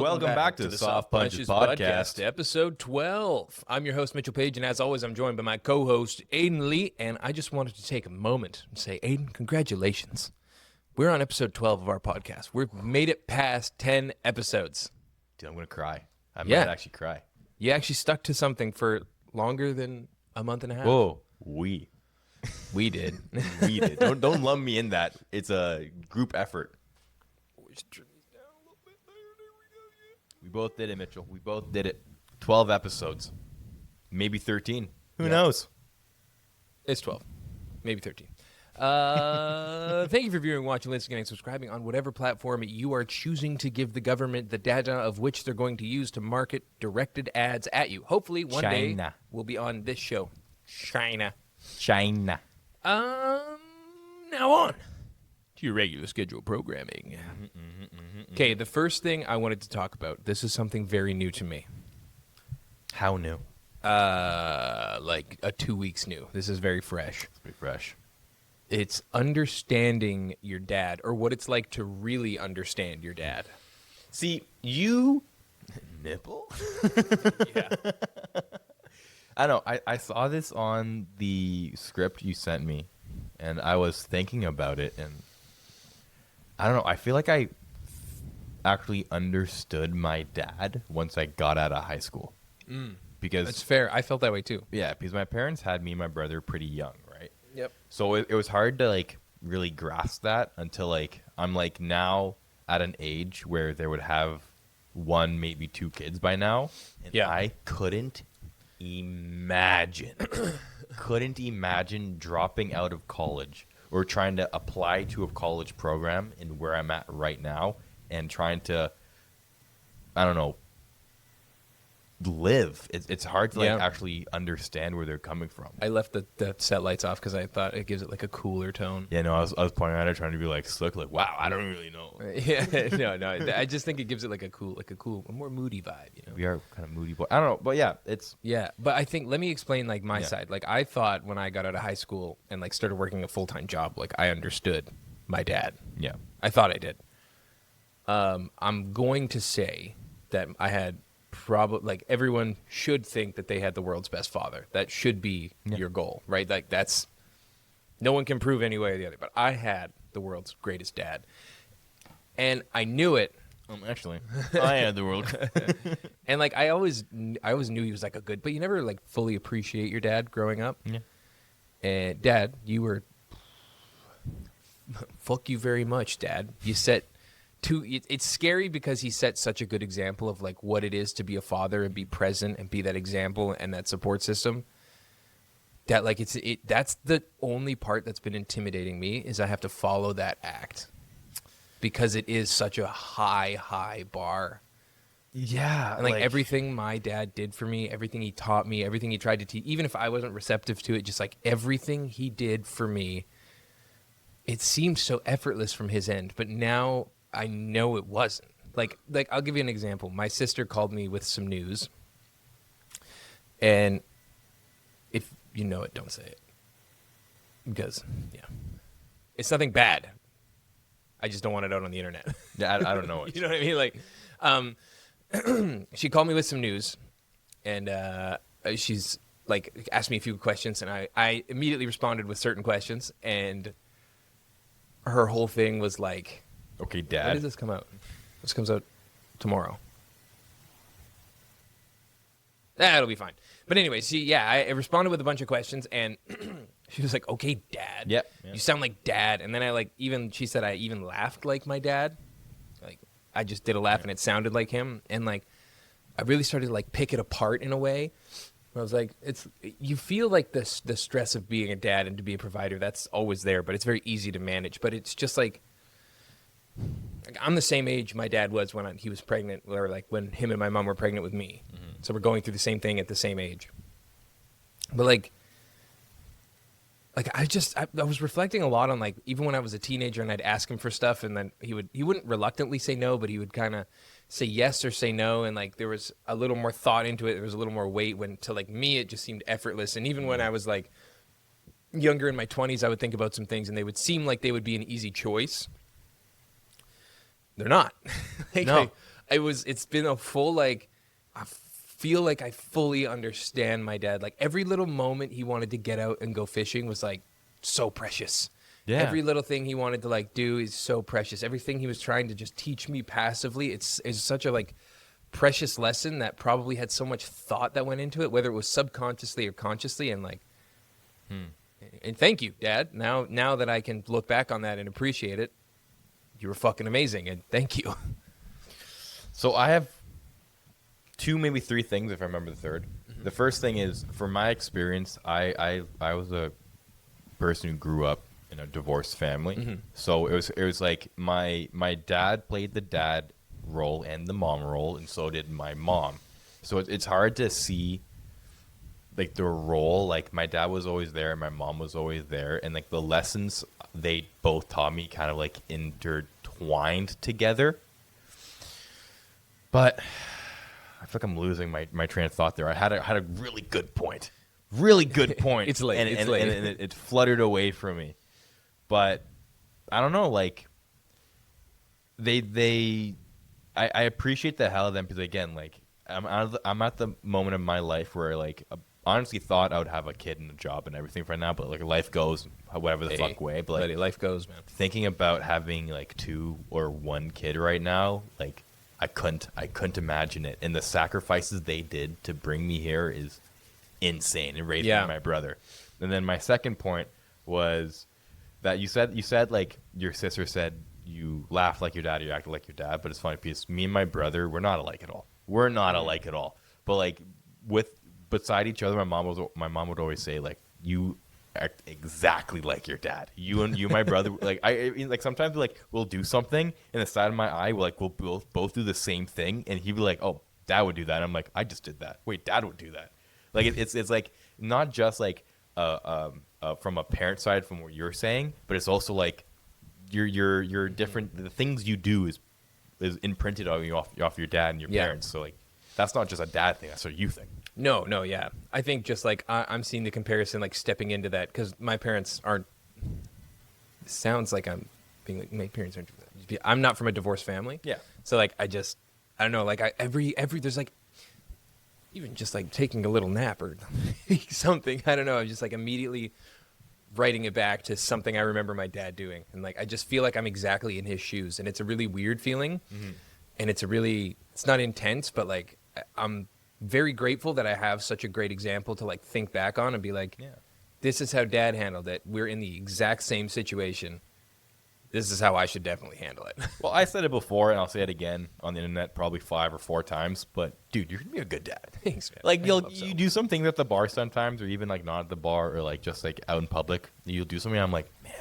Welcome back to the Soft Punches Podcast. Episode 12. I'm your host, Mitchell Page, and as always, I'm joined by my co-host, Aiden Lee, and I just wanted to take a moment and say, Aiden, congratulations. We're on episode 12 of our podcast. We've made it past 10 episodes. Dude, I'm going to cry. I might actually cry. You actually stuck to something for longer than a month and a half. Whoa, we did. We did. Don't lump me in that. It's a group effort. We both did it, Mitchell. We both did it. 12 episodes. Maybe 13. Who knows? It's 12. Maybe 13. Thank you for viewing, watching, listening, and subscribing on whatever platform you are choosing to give the government the data of which they're going to use to market directed ads at you. Hopefully, one day we'll be on this show. China. Now on to your regular scheduled programming. Okay, the first thing I wanted to talk about, this is something very new to me. How new? Like a 2 weeks new. This is very fresh. It's pretty fresh. It's understanding your dad, or what it's like to really understand your dad. See, you... Nipple? Yeah. I don't know. I saw this on the script you sent me, and I was thinking about it, and I don't know. I feel like I actually understood my dad once I got out of high school. Because That's fair. I felt that way too. Yeah, because my parents had me and my brother pretty young, right? Yep. So it was hard to like really grasp that until like I'm like now at an age where they would have one, maybe two kids by now, and I couldn't imagine dropping out of college or trying to apply to a college program in where I'm at right now and trying to, I don't know, live. It's hard to like actually understand where they're coming from. I left the set lights off because I thought it gives it like a cooler tone. Yeah, no, I was pointing at it trying to be like slick, like wow, I don't really know. Yeah, no, I just think it gives it like a cool, a more moody vibe. You know, we are kind of moody, but I don't know, but but I think let me explain like my side. Like I thought when I got out of high school and like started working a full-time job, like I understood my dad. Yeah, I thought I did. I'm going to say that I had. Probably like everyone should think that they had the world's best father. That should be your goal, right? Like that's no one can prove any way or the other. But I had the world's greatest dad, and I knew it. Actually, I had the world, and like I always knew he was like a good. But you never like fully appreciate your dad growing up. Yeah. And Dad, you were fuck you very much, Dad. You set. It's scary because he set such a good example of like what it is to be a father and be present and be that example and that support system. That like that's the only part that's been intimidating me is I have to follow that act because it is such a high bar. Yeah, and like everything my dad did for me, everything he taught me, everything he tried to teach, even if I wasn't receptive to it, just like everything he did for me, it seemed so effortless from his end. But now I know it wasn't. Like I'll give you an example. My sister called me with some news, and if you know it, don't say it, because it's nothing bad. I just don't want it out on the internet. Yeah, I don't know it. You know what I mean? Like, she called me with some news, and she's like asked me a few questions, and I immediately responded with certain questions, and her whole thing was like, okay, Dad. When does this come out? This comes out tomorrow. It'll be fine. But anyway, I responded with a bunch of questions, and she was like, okay, Dad. Yep. You sound like Dad. And then she said I even laughed like my dad. Like, I just did a laugh, and it sounded like him. And, like, I really started to, like, pick it apart in a way. I was like, you feel like the stress of being a dad and to be a provider, that's always there, but it's very easy to manage. But it's just like I'm the same age my dad was when he was pregnant, or like when him and my mom were pregnant with me. Mm-hmm. So we're going through the same thing at the same age. But like I was reflecting a lot on like even when I was a teenager and I'd ask him for stuff, and then he wouldn't reluctantly say no, but he would kind of say yes or say no, and like there was a little more thought into it. There was a little more weight. When to like me it just seemed effortless. And even when I was like younger in my 20s, I would think about some things and they would seem like they would be an easy choice. They're not. No. It's been a full, like, I feel like I fully understand my dad. Like, every little moment he wanted to get out and go fishing was, like, so precious. Yeah. Every little thing he wanted to, like, do is so precious. Everything he was trying to just teach me passively, it's such a, like, precious lesson that probably had so much thought that went into it, whether it was subconsciously or consciously. And, like, and thank you, Dad. Now that I can look back on that and appreciate it, you were fucking amazing, and thank you. So I have two, maybe three things, if I remember the third. The first thing is, from my experience, I was a person who grew up in a divorced family. So it was like my dad played the dad role and the mom role, and so did my mom. So it's hard to see like the role. Like, my dad was always there and my mom was always there, and like the lessons they both taught me kind of like intertwined together. But I feel like I'm losing my train of thought there. I had a really good point. It's late. And, It's and, late. and it fluttered away from me. But I don't know, like, I appreciate the hell of them, because, again, like, I'm at the moment of my life where, like, I honestly thought I would have a kid and a job and everything right now, but, like, life goes whatever the fuck way. But, like, buddy, life goes, man. thinking about having, like, 2 or 1 kid right now, like, I couldn't imagine it. And the sacrifices they did to bring me here is insane, and raising my brother. And then my second point was that you said like, your sister said you laugh like your dad, you acted like your dad. But it's funny because me and my brother, we're not alike at all. We're not alike at all. But, like, beside each other, my mom would always say, like, you act exactly like your dad. You and my brother, like, like, sometimes, like, we'll do something, and the side of my eye, we'll both do the same thing, and he'd be like, "Oh, Dad would do that." And I'm like, "I just did that." Wait, Dad would do that. Like, it's like not just like from a parent side, from what you're saying, but it's also like you're different. The things you do is imprinted on you off your dad and your parents. So, like, that's not just a dad thing. That's a you thing. No, yeah. I think just, like, I'm seeing the comparison, like, stepping into that, because my parents aren't. It sounds like I'm being like, my parents aren't. I'm not from a divorced family. Yeah. So, like, I don't know. Like, every there's, like, even just, like, taking a little nap or something. I don't know. I'm just, like, immediately writing it back to something I remember my dad doing, and, like, I just feel like I'm exactly in his shoes, and it's a really weird feeling, and it's not intense, but, like, I'm very grateful that I have such a great example to, like, think back on and be like, this is how Dad handled it. We're in the exact same situation. This is how I should definitely handle it. Well, I said it before, and I'll say it again on the internet probably 5 or 4 times. But, dude, you're gonna be a good dad. Thanks, man. Like, I you hope so. do some things at the bar sometimes, or even, like, not at the bar, or, like, just, like, out in public. You'll do something, I'm like, man,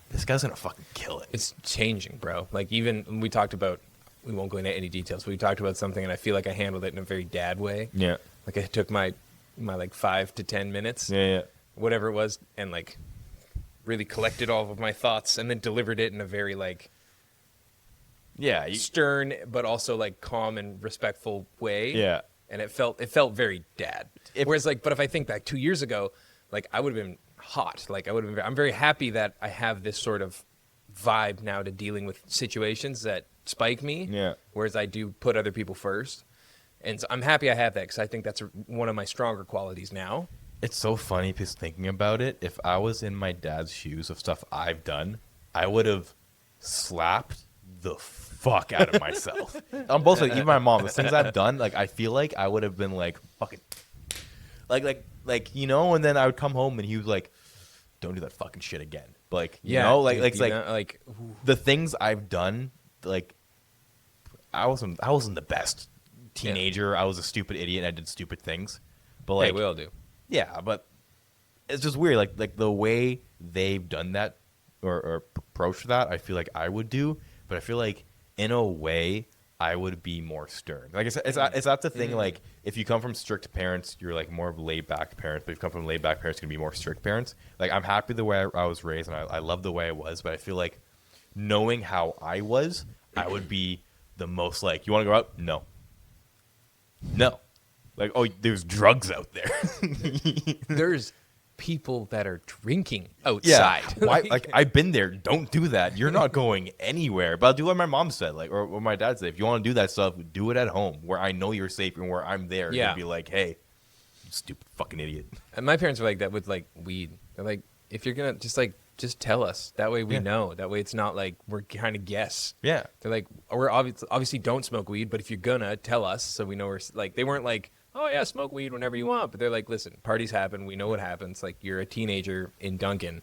this guy's gonna fucking kill it. It's changing, bro. Like, even we talked about, we won't go into any details, but we talked about something, and I feel like I handled it in a very dad way. Yeah. Like, I took my like 5 to 10 minutes, Yeah. whatever it was, and, like, really collected all of my thoughts and then delivered it in a very, like, Yeah. stern but also, like, calm and respectful way. Yeah. And it felt very dad. Whereas, like, but if I think back 2 years ago, like, I would have been hot. Like, I'm very happy that I have this sort of vibe now to dealing with situations that spike me. Yeah. Whereas I do put other people first. And so I'm happy I have that, because I think that's one of my stronger qualities now. It's so funny because, thinking about it, if I was in my dad's shoes of stuff I've done, I would have slapped the fuck out of myself. On both sides, even my mom, the things I've done, like, I feel like I would have been like, fucking, like, you know, and then I would come home and he was like, don't do that fucking shit again. Like, you know, like the things I've done, like, I wasn't the best teenager. I was a stupid idiot and I did stupid things. But, like, hey, we all do. Yeah, but it's just weird. Like the way they've done that or approached that, I feel like I would do. But I feel like, in a way, I would be more stern. Like, it's not the thing. Like, if you come from strict parents, you're, like, more of laid back parents. But if you come from laid back parents, you're gonna be more strict parents. Like, I'm happy the way I was raised, and I love the way I was. But I feel like, knowing how I was, I would be the most like, you want to go out? No. Like, oh, there's drugs out there. There's people that are drinking Yeah. outside. Why? Like, I've been there. Don't do that. You're not going anywhere. But I'll do what my mom said, like, or what my dad said. If you want to do that stuff, do it at home where I know you're safe and where I'm there. Yeah. To be like, hey, you stupid fucking idiot. And my parents were like that with like weed. They're like, if you're gonna just tell us. That way we Yeah. know. That way it's not like we're trying to guess. Yeah. They're like, we're obviously don't smoke weed, but if you're gonna, tell us so we know we're like. They weren't like, oh yeah, smoke weed whenever you want. But they're like, listen, parties happen. We know what happens. Like, you're a teenager in Duncan,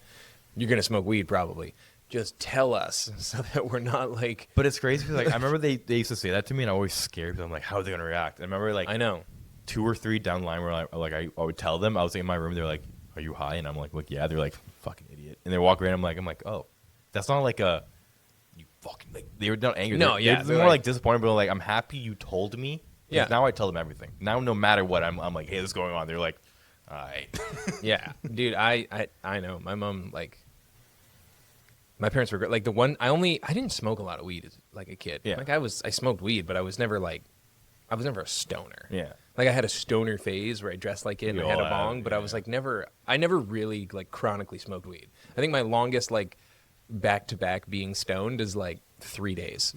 you're gonna smoke weed probably. Just tell us so that we're not like. But it's crazy because, like, I remember they used to say that to me, and I was always scared because I'm like, how are they gonna react? And I remember, like, I know. 2 or 3 down the line where I would tell them I was in my room. They're like, "Are you high?" And I'm like, "Look, yeah." They're like, "Fucking idiot." And they walk around. I'm like, "Oh, that's not like a you fucking like." They were not angry. No, they're, yeah, they're more like disappointed, but like, I'm happy you told me. 'Cause Yeah. Now I tell them everything. Now no matter what, I'm like, "Hey, this is going on." They're like, "All right." Yeah, dude, I know. My mom, like, my parents were great. Like, I didn't smoke a lot of weed as like a kid. Yeah. Like, I smoked weed, but I was never a stoner. Yeah. Like, I had a stoner phase where I dressed like it and We I had all a have, bong, but I was like I never really like chronically smoked weed. I think my longest like back to back being stoned is like 3 days.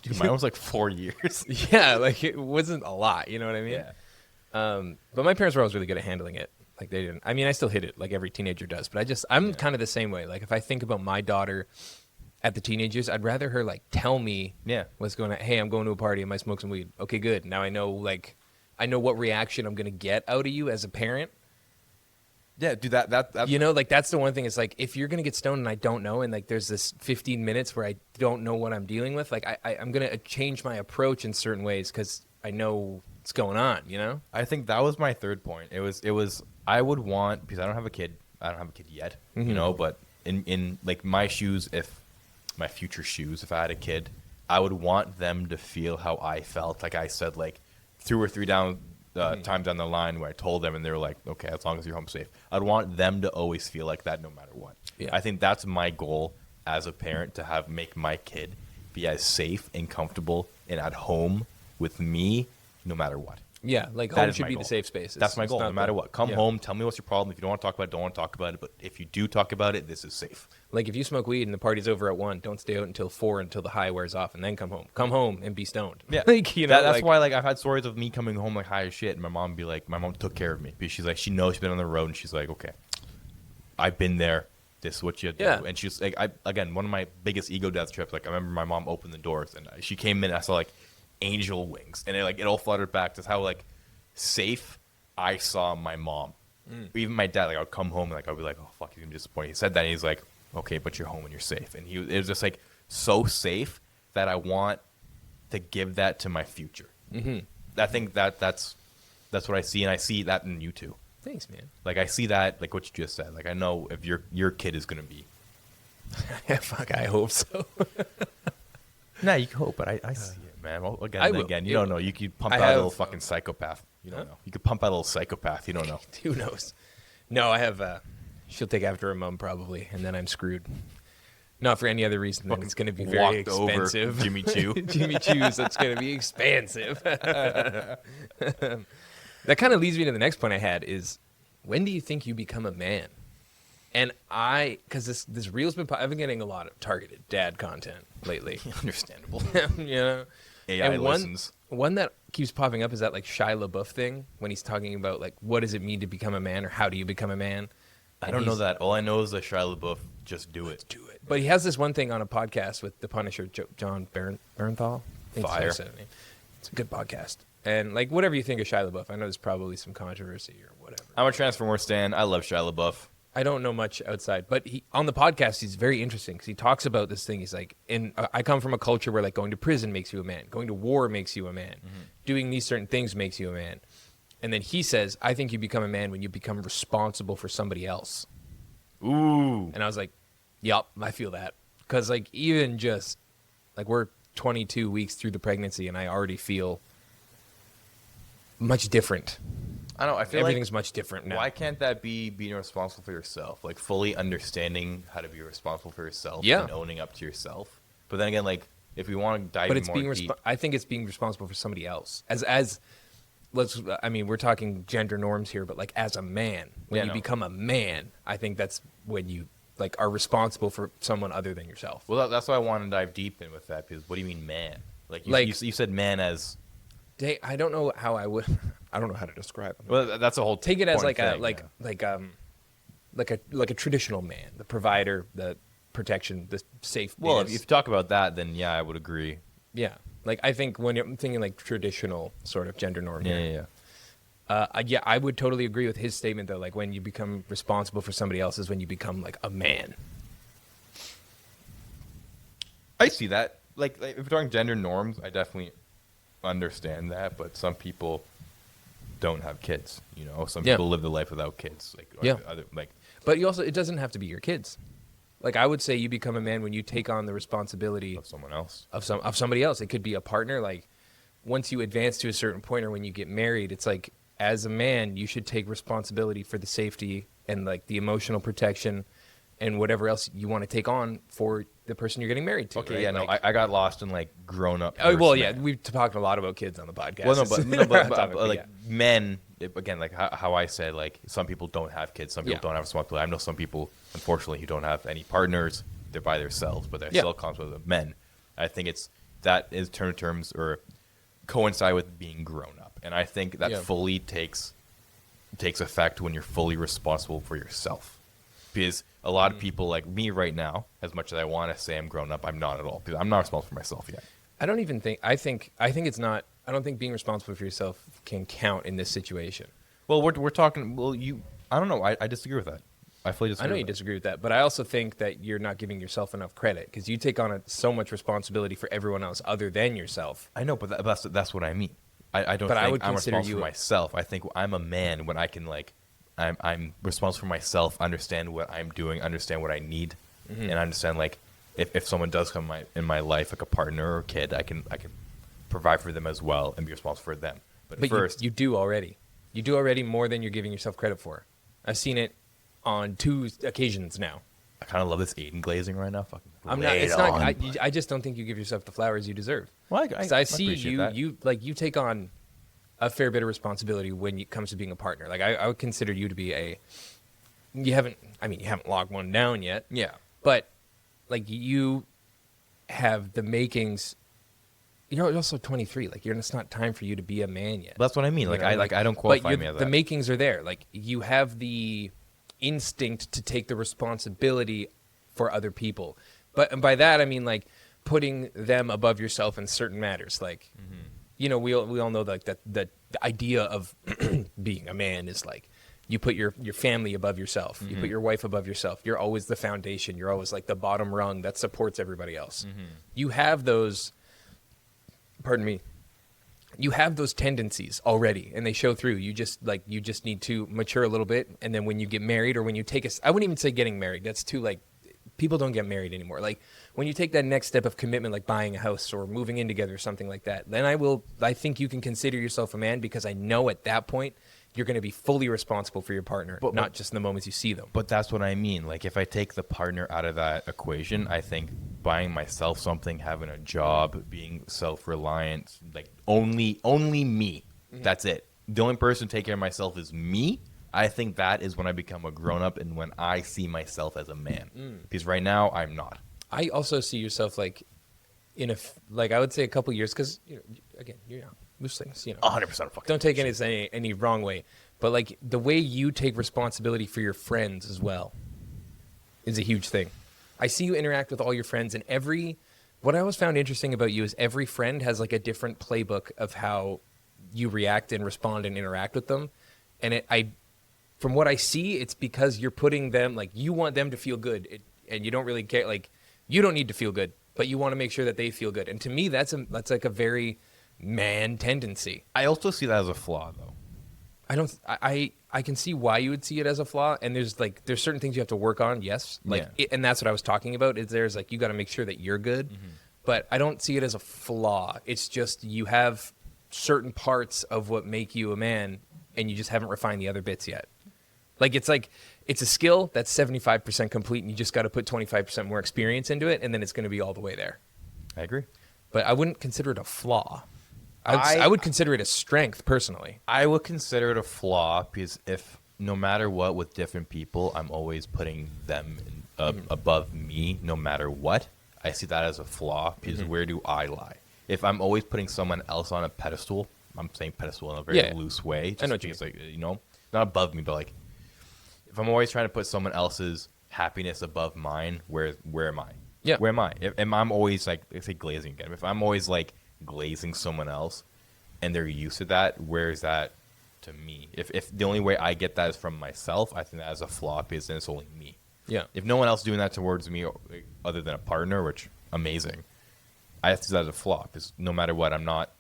Dude, mine was like 4 years. Yeah, like it wasn't a lot, you know what I mean? Yeah. But my parents were always really good at handling it. Like, they didn't. I mean, I still hit it like every teenager does, but I'm kind of the same way. Like, if I think about my daughter at the teenagers, I'd rather her like tell me what's going on. Hey, I'm going to a party. I might smoke some weed. Okay, good. Now I know what reaction I'm gonna get out of you as a parent. Yeah, dude, that You know, like, that's the one thing. It's like, if you're gonna get stoned and I don't know, and like there's this 15 minutes where I don't know what I'm dealing with, like I'm gonna change my approach in certain ways because I know what's going on. You know? I think that was my third point. It was I would want, because I don't have a kid. I don't have a kid yet, you know, but in like my shoes, if my future shoes, if I had a kid, I would want them to feel how I felt. Like I said, like 2 or 3 times down the line where I told them and they were like, okay, as long as you're home safe. I'd want them to always feel like that no matter what. Yeah. I think that's my goal as a parent, to make my kid be as safe and comfortable and at home with me no matter what. Yeah, like, That home is should my be goal. the safe space. That's my It's goal, not no matter the- what. Come yeah. home, tell me what's your problem. If you don't want to talk about it, don't want to talk about it. But if you do talk about it, this is safe. Like, if you smoke weed and the party's over at 1, don't stay out until 4 until the high wears off, and then come home. Come home and be stoned. Yeah, Like, you know, that's like, why, like, I've had stories of me coming home like high as shit, and my mom took care of me because she's like, she knows she's been on the road, and she's like, okay, I've been there. This is what you do. Yeah. And she's like, again, one of my biggest ego death trips. Like, I remember my mom opened the doors, and she came in, and I saw like angel wings, and it all fluttered back. That's how like safe I saw my mom. Even my dad, like, I would come home and like I'd be like, oh fuck, he's gonna be disappointed. He said that, and he's like, okay, but you're home and you're safe. And it was just like so safe that I want to give that to my future. I think that's what I see, and I see that in you too. Thanks, man. Like, I see that, like what you just said. Like, I know if your kid is gonna be. Yeah, fuck, I hope so. Nah, you can hope, but I see it, man. Well, I will. again, you It- don't know. You could pump I out a have- little fucking psychopath. You don't know. You could pump out a little psychopath. You don't know. Who knows? No, I have. She'll take after her mom probably, and then I'm screwed. Not for any other reason than it's going to be very Walked over expensive. Jimmy Choo. Jimmy Choo's. That's going to be expensive. That kind of leads me to the next point I had is, when do you think you become a man? And because this reel's I've been getting a lot of targeted dad content lately. Understandable. You know, AI and listens. one that keeps popping up is that like Shia LaBeouf thing when he's talking about like what does it mean to become a man or how do you become a man. I don't know that. All I know is that Shia LaBeouf, just do it. Do it. But he has this one thing on a podcast with the Punisher, John Bernthal. I think that's how you Fire. said it. It's a good podcast. And like whatever you think of Shia LaBeouf, I know there's probably some controversy or whatever. I'm a Transformers stan. I love Shia LaBeouf. I don't know much outside, but on the podcast, he's very interesting because he talks about this thing. He's like, I come from a culture where like going to prison makes you a man, going to war makes you a man, doing these certain things makes you a man. And then he says, I think you become a man when you become responsible for somebody else. Ooh. And I was like, yup, I feel that. Because like even just like we're 22 weeks through the pregnancy and I already feel much different. I don't know. I feel Everything's like, much different now. why can't that be being responsible for yourself? Like, fully understanding how to be responsible for yourself Yeah. and owning up to yourself. But then again, like, if we want to dive But in it's more being deep, I think it's being responsible for somebody else. As I mean, we're talking gender norms here, but like as a man, when you no. become a man, I think that's when you like are responsible for someone other than yourself. Well, that's why I want to dive deep in with that, because what do you mean man? Like you said man as. I don't know how I would. I don't know how to describe them. Well, that's a whole. Take it as like thing, like a traditional man, the provider, the protection, the safe. Well, if you talk about that, then yeah, I would agree. Yeah, like I think when you're thinking like traditional sort of gender norm. Yeah. Yeah, I would totally agree with his statement though. Like when you become responsible for somebody else is when you become like a man. I see that. Like if we're talking gender norms, I definitely understand that, but some people don't have kids. Some people live their life without kids. But you also, it doesn't have to be your kids. Like I would say, you become a man when you take on the responsibility of someone else, of somebody else. It could be a partner. Like once you advance to a certain point, or when you get married, it's like as a man, you should take responsibility for the safety and like the emotional protection and whatever else you want to take on for the person you're getting married to. Okay, right? yeah, no, I got lost in like grown up. Oh well, yeah, we've talked a lot about kids on the podcast. Well, but men, again, like how I said, like some people don't have kids, some people don't have responsibility. I know some people, unfortunately, who don't have any partners. They're by themselves, but they're still constantly with men. I think that is terms or coincide with being grown up, and I think that fully takes effect when you're fully responsible for yourself. Because a lot of people like me right now, as much as I want to say I'm grown up, I'm not at all, because I'm not responsible for myself yet. I don't even think. I think it's not. I don't think being responsible for yourself can count in this situation. Well, we're talking. Well, I don't know. I disagree with that. I fully disagree. I know you disagree with that, but I also think that you're not giving yourself enough credit because you take on so much responsibility for everyone else other than yourself. I know, but that's what I mean. I don't. But think I would I'm consider responsible for myself. I think I'm a man when I can like. I'm responsible for myself, understand what I'm doing, understand what I need, and understand like if someone does come in my life, like a partner or a kid, I can provide for them as well and be responsible for them. But first, you do already. You do already more than you're giving yourself credit for. I've seen it on 2 occasions now. I kind of love this Aiden glazing right now. Fucking I'm not. It's not. I just don't think you give yourself the flowers you deserve. Well, I see you. You take on a fair bit of responsibility when it comes to being a partner. Like I would consider you to be you haven't logged one down yet. Yeah. But like you have the makings. You're also 23. Like it's not time for you to be a man yet. That's what I mean. I don't qualify me as that. The makings are there. Like you have the instinct to take the responsibility for other people. But by that I mean like putting them above yourself in certain matters. Like we all know like that the idea of being a man is like you put your family above yourself. You put your wife above yourself. You're always the foundation. You're always like the bottom rung that supports everybody else. You have those you have those tendencies already and they show through. You just need to mature a little bit, and then when you get married or when you take I wouldn't even say getting married. That's too like people don't get married anymore. Like when you take that next step of commitment, like buying a house or moving in together or something like that, then I think you can consider yourself a man, because I know at that point you're going to be fully responsible for your partner, not just in the moments you see them. But that's what I mean. Like if I take the partner out of that equation, I think buying myself something, having a job, being self-reliant, like only me. That's it. The only person taking care of myself is me. I think that is when I become a grown-up and when I see myself as a man. Because right now, I'm not. I also see yourself like I would say a couple years, because again, you're young. Those things, 100% fucking. Don't take any wrong way, but like the way you take responsibility for your friends as well is a huge thing. I see you interact with all your friends, and what I always found interesting about you is every friend has like a different playbook of how you react and respond and interact with them, and from what I see, it's because you're putting them, like you want them to feel good, and you don't really care. Like you don't need to feel good, but you want to make sure that they feel good. And to me, that's like a very man tendency. I also see that as a flaw, though. I can see why you would see it as a flaw, and there's certain things you have to work on. Yes, and that's what I was talking about. Is there's like you got to make sure that you're good, but I don't see it as a flaw. It's just you have certain parts of what make you a man, and you just haven't refined the other bits yet. It's a skill that's 75% complete, and you just got to put 25% more experience into it, and then it's going to be all the way there. I agree. But I wouldn't consider it a flaw. I would consider it a strength personally. I would consider it a flaw because if no matter what with different people, I'm always putting them above me no matter what. I see that as a flaw because where do I lie? If I'm always putting someone else on a pedestal, I'm saying pedestal in a very loose way. Just I know what you because, like, not above me, but like if I'm always trying to put someone else's happiness above mine, where am I? Yeah. Where am I? If I'm always like, let's say glazing again. If I'm always like glazing someone else and they're used to that, where is that to me? If the only way I get that is from myself, I think that is a flaw because then it's only me. Yeah. If no one else doing that towards me other than a partner, which amazing, I have to see that as a flaw because no matter what, I'm not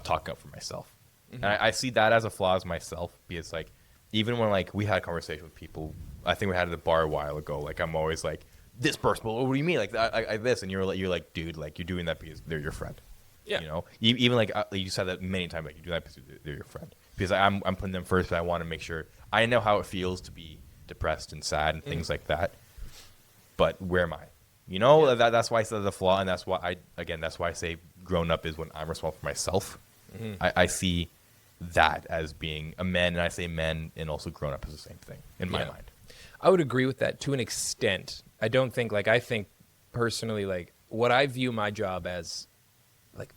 talking up for myself. And I see that as a flaw as myself because like even when like we had a conversation with people, I think we had it at the bar a while ago. Like I'm always like this person. Well, what do you mean like I this? And you're like, dude, like you're doing that because they're your friend. Yeah. Even like you said that many times. Like you do that because they're your friend. Because I'm putting them first, but I want to make sure I know how it feels to be depressed and sad and things like that. But where am I? That's why I said the flaw, and that's why I say grown up is when I'm responsible for myself. I see that as being a man, and I say men and also grown up is the same thing in my mind. I would agree with that to an extent. I don't think I think personally like what I view my job as like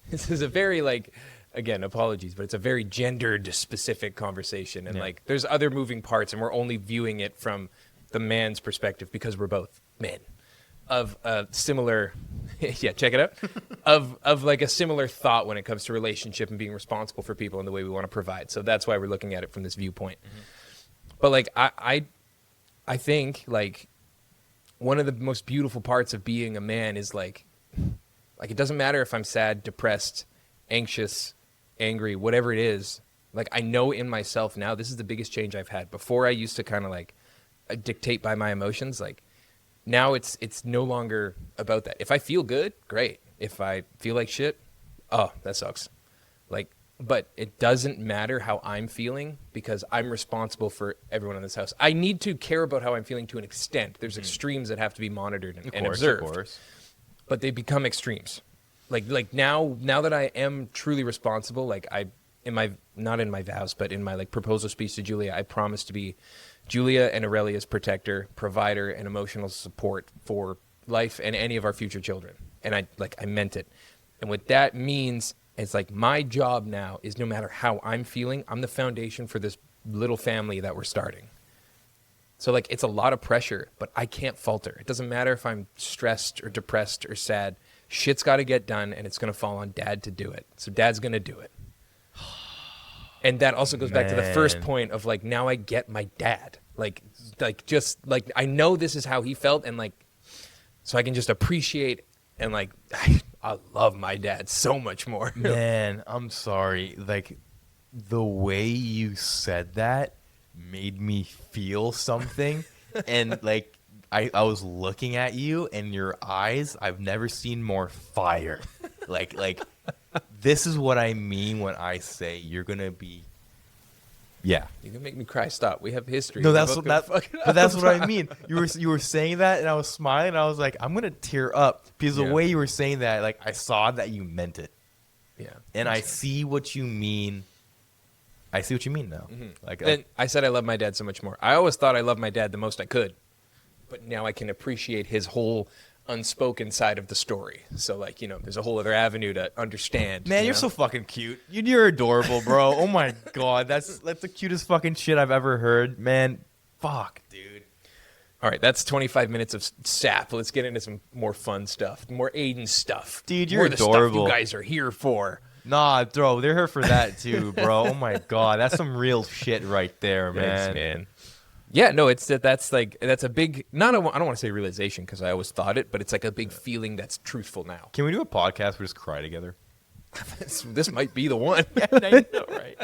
this is a very like again apologies, but it's a very gendered specific conversation and like there's other moving parts and we're only viewing it from the man's perspective because we're both men of a similar check it out of like a similar thought when it comes to relationship and being responsible for people in the way we want to provide. So that's why we're looking at it from this viewpoint. But like I think like one of the most beautiful parts of being a man is like it doesn't matter if I'm sad, depressed, anxious, angry, whatever it is. Like I know in myself now, this is the biggest change I've had. Before I used to kind of like dictate by my emotions. Like now it's no longer about that. If I feel good, great. If I feel like shit, oh, that sucks. Like, but it doesn't matter how I'm feeling because I'm responsible for everyone in this house. I need to care about how I'm feeling to an extent. There's extremes that have to be monitored and observed. Of course. But they become extremes. Like now that I am truly responsible, like not in my vows, but in my like proposal speech to Julia, I promised to be Julia and Aurelia's protector, provider, and emotional support for life and any of our future children. And I meant it. And what that means is like my job now is no matter how I'm feeling, I'm the foundation for this little family that we're starting. So like it's a lot of pressure, but I can't falter. It doesn't matter if I'm stressed or depressed or sad. Shit's got to get done, and it's going to fall on Dad to do it. So Dad's going to do it. And that also goes back to the first point of like now I get my dad. Like just like I know this is how he felt, and like so I can just appreciate and like I love my dad so much more. Man, I'm sorry. Like the way you said that made me feel something, and like I was looking at you and your eyes. I've never seen more fire. Like this is what I mean when I say you're gonna be. Yeah, you can make me cry. Stop. We have history. No, that's what I mean. You were saying that, and I was smiling. And I was like, I'm gonna tear up because the way you were saying that, like I saw that you meant it. Yeah, and I see what you mean. I see what you mean now. Like, and I said I love my dad so much more. I always thought I loved my dad the most I could, but now I can appreciate his whole unspoken side of the story. So like, there's a whole other avenue to understand. Man, you're so fucking cute. You're adorable, bro. Oh my God. That's the cutest fucking shit I've ever heard. Man, fuck, dude. All right, that's 25 minutes of sap. Let's get into some more fun stuff. More Aiden stuff. Dude, you're more adorable. The stuff you guys are here for. Nah, bro, they're here for that too, bro. Oh my God. That's some real shit right there, man. Thanks, man. Yeah, no, that's a big, I don't want to say realization because I always thought it, but it's like a big feeling that's truthful now. Can we do a podcast where we just cry together? This might be the one. Yeah, I know, right?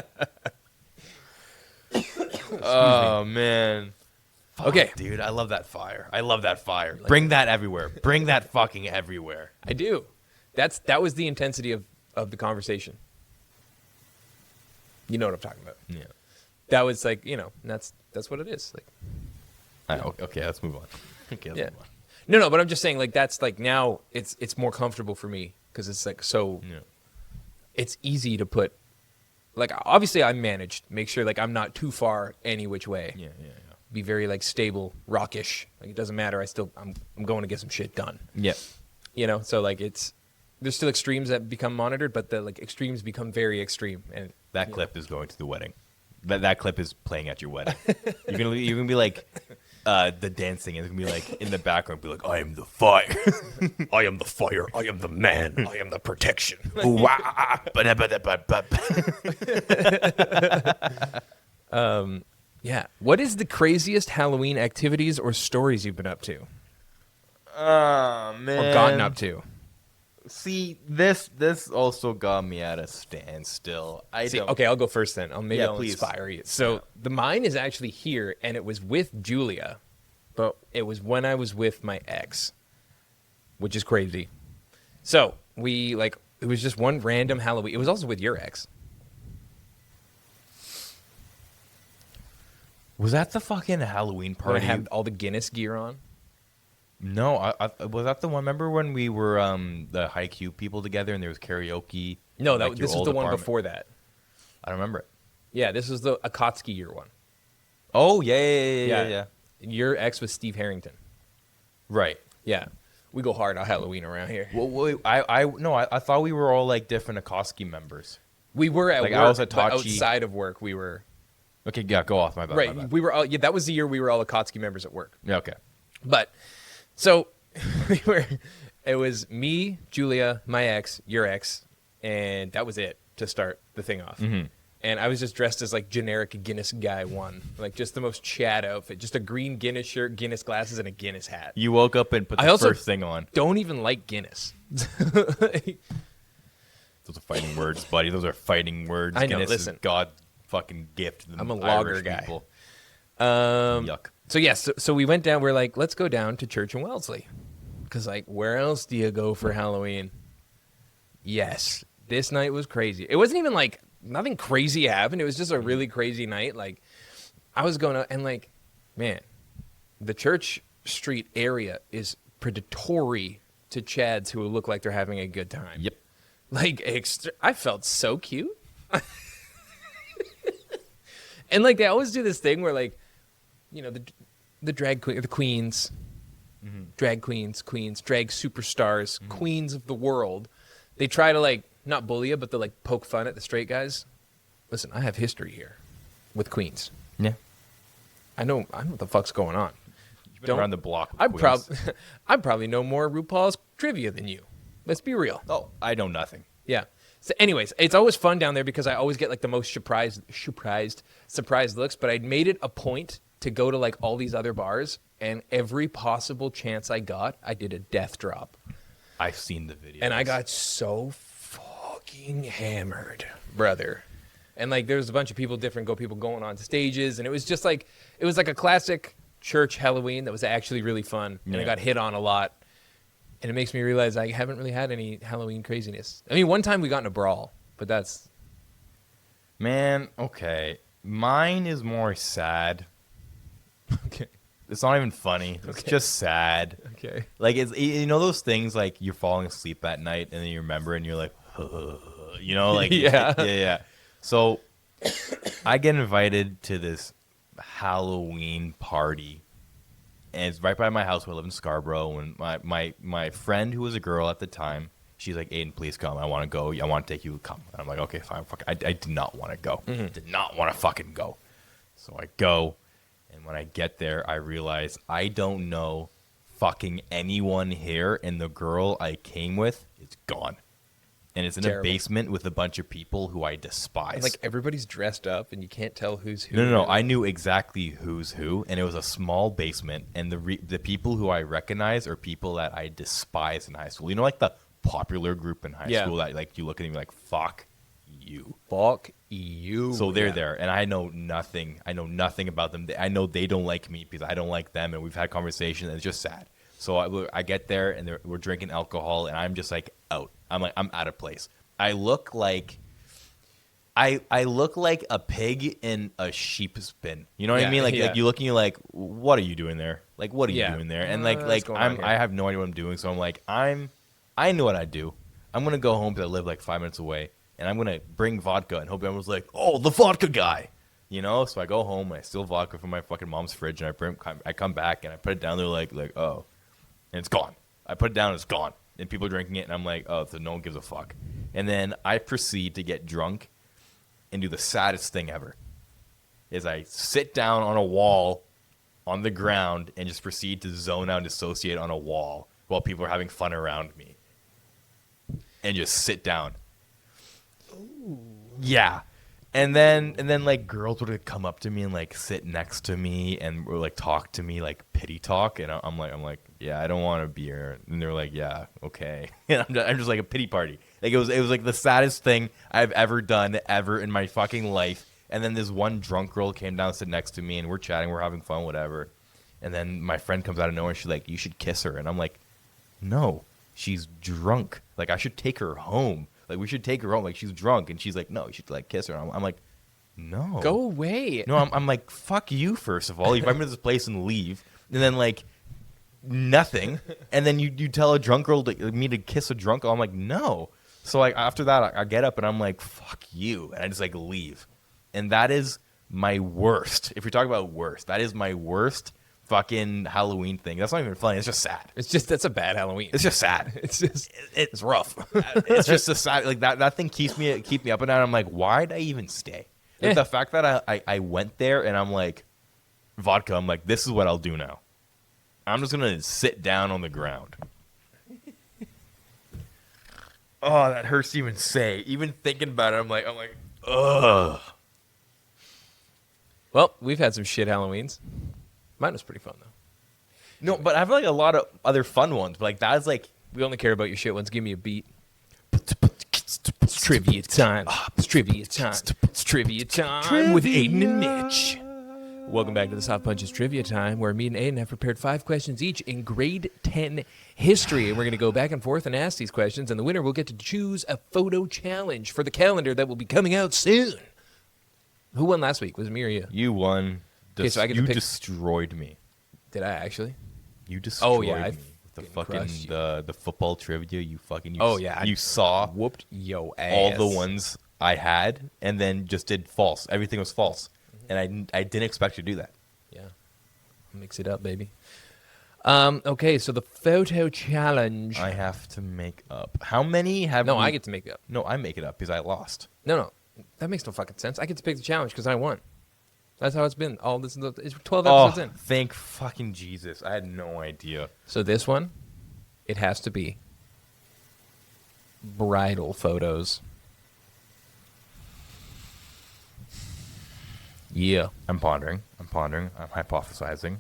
Oh, man. Fuck, okay. Dude, I love that fire. Bring that everywhere. Bring that fucking everywhere. I do. That was the intensity of the conversation. You know what I'm talking about. Yeah. That was like, that's what it is. Like, okay, let's move on. Move on. No, but I'm just saying, like, that's like now it's more comfortable for me because it's like so. Yeah. it's easy to put, like, obviously I managed, make sure like I'm not too far any which way. Yeah. Be very like stable, rockish. Like it doesn't matter. I'm going to get some shit done. Yeah. You know, so like there's still extremes that become monitored, but the like extremes become very extreme. And That clip is going to the wedding. That clip is playing at your wedding. You're gonna be like the dancing is gonna be like in the background, be like, I am the fire. I am the fire. I am the man. I am the protection. Yeah. What is the craziest Halloween activities or stories you've been up to Oh man. or gotten up to? See, this also got me at a standstill. Okay, I'll go first then. I'll Please. inspire you. So the mine is actually here, and it was with Julia, but it was when I was with my ex, which is crazy. So it was just one random Halloween. It was also with your ex. Was that the fucking Halloween When I party? had all the Guinness gear on. No, I was that the one. Remember when we were the high Q people together and there was karaoke? No, in, like, your this was old the one apartment? before that. I don't remember it. Yeah, this was the Akatsuki year one. Oh yeah. Your ex was Steve Harrington. Right. Yeah, we go hard on Halloween around here. Well, wait, I thought we were all like different Akatsuki members. We were at Like, work, I was but Itachi. outside of work, we were Okay, yeah, go off. My bad. right. My bad. We were all that was the year we were all Akatsuki members at work. Yeah, okay. But so it was me, Julia, my ex, your ex, and that was it to start the thing off. Mm-hmm. And I was just dressed as like generic Guinness guy one, like just the most Chad outfit, just a green Guinness shirt, Guinness glasses, and a Guinness hat. You woke up and put I the also first thing on. Don't even like Guinness. Those are fighting words, buddy. Those are fighting words. I know, Guinness listen. is God fucking gift. To the I'm a Irish lager guy. people. Yuck. Yuck. So we went down. We're like, let's go down to church in Wellesley, because like, where else do you go for Halloween? Yes, this night was crazy. It wasn't even like nothing crazy happened. It was just a really crazy night. Like, I was going out and like, man, the Church Street area is predatory to Chads who look like they're having a good time. Yep. Like, I felt so cute. And like, they always do this thing where like, you know, the drag queen, the queens, drag queens, drag superstars, queens of the world. They try to like not bully you, but they like poke fun at the straight guys. Listen, I have history here with queens. Yeah. I know what the fuck's going on. You've been around the block. With I Queens. I probably know more RuPaul's trivia than you. Let's be real. Oh, I know nothing. Yeah. So anyways, it's always fun down there because I always get like the most surprised looks, but I made it a point to go to like all these other bars, and every possible chance I got, I did a death drop. I've seen the video. And I got so fucking hammered, brother. And like there's a bunch of people going on stages, and it was just like a classic church Halloween that was actually really fun. And I got hit on a lot. And it makes me realize I haven't really had any Halloween craziness. I mean, one time we got in a brawl, but that's... Man, okay. Mine is more sad. Okay. It's not even funny. It's Okay. just sad. Okay. Like, it's, you know those things like you're falling asleep at night and then you remember and you're like, you know, like... Yeah. Yeah. So, I get invited to this Halloween party. And it's right by my house where I live in Scarborough. And my friend, who was a girl at the time, she's like, Aiden, please come. I want to go. I want to take you. Come. And I'm like, okay, fine. Fuck. I did not want to go. Did not want to fucking go. So I go. And when I get there, I realize I don't know fucking anyone here. And the girl I came with is gone. And it's in Terrible. a basement with a bunch of people who I despise. And like everybody's dressed up, and you can't tell who's who. No. I knew exactly who's who, and it was a small basement. And the people who I recognize are people that I despise in high school. You know, like the popular group in high school that like you look at them like, fuck you. Fuck you. So they're there, and I know nothing. I know nothing about them. I know they don't like me because I don't like them, and we've had conversations, and it's just sad. So I get there, and we're drinking alcohol, and I'm just like out. I'm out of place. I look like a pig in a sheep's bin. You know what I mean? Like you look and you're like, what are you doing there? Like, what are you doing there? And what's going on here? I have no idea what I'm doing. So I'm like, I know what I do. I'm gonna go home because I live like 5 minutes away, and I'm gonna bring vodka and hope everyone's like, oh, the vodka guy, you know. So I go home, I steal vodka from my fucking mom's fridge, and I come back and I put it down there like oh, and it's gone. I put it down, and it's gone, and people are drinking it, and I'm like, oh, so no one gives a fuck. And then I proceed to get drunk and do the saddest thing ever. Is I sit down on a wall on the ground and just proceed to zone out and dissociate on a wall while people are having fun around me. And just sit down. Ooh. Yeah. And then like girls would come up to me and like sit next to me and or like talk to me like pity talk, and I'm like yeah, I don't want a beer, and they're like yeah, okay. And I'm just like a pity party. Like it was like the saddest thing I've ever done ever in my fucking life. And then this one drunk girl came down and sit next to me, and we're chatting, we're having fun, whatever. And then my friend comes out of nowhere and she's like, you should kiss her. And I'm like, no, she's drunk. Like I should take her home. Like, we should take her home. Like, she's drunk. And she's like, no, you should, like, kiss her. I'm like, no. Go away. No, I'm like, fuck you, first of all. You invite me to this place and leave. And then, like, nothing. And then you tell a drunk girl me to kiss a drunk girl. I'm like, no. So, like, after that, I get up and I'm like, fuck you. And I just, like, leave. And that is my worst. If you're talking about worst, that is my worst fucking Halloween thing. That's not even funny. It's just sad. That's a bad Halloween. It's just sad. It's rough. It's just a sad, like that thing keep me up and down. I'm like, why'd I even stay? Like, the fact that I went there and I'm like, vodka, I'm like, this is what I'll do now. I'm just gonna sit down on the ground. Oh, that hurts to even say. Even thinking about it, I'm like, ugh. Well, we've had some shit Halloweens. Mine was pretty fun, though. No, but I have, like, a lot of other fun ones. But, like, that's, like... We only care about your shit ones. Give me a beat. It's trivia time. It's trivia time. It's trivia time with Aiden and Mitch. Welcome back to the Soft Punches Trivia Time, where me and Aiden have prepared 5 questions each in grade 10 history. And we're going to go back and forth and ask these questions. And the winner will get to choose a photo challenge for the calendar that will be coming out soon. Who won last week? Was it me or you? You won. Okay, so I get to pick. Destroyed me. Did I actually? You destroyed me. I The fucking the football trivia. You I whooped yo ass. All the ones I had, and then just did false. Everything was false, and I didn't expect you to do that. Yeah, mix it up, baby. Okay, so the photo challenge. I have to make up. How many have? No, I get to make it up. No, I make it up because I lost. No, that makes no fucking sense. I get to pick the challenge because I won. That's how it's been. It's 12 episodes in. Thank fucking Jesus. I had no idea. So this one, it has to be bridal photos. Yeah. I'm pondering. I'm hypothesizing.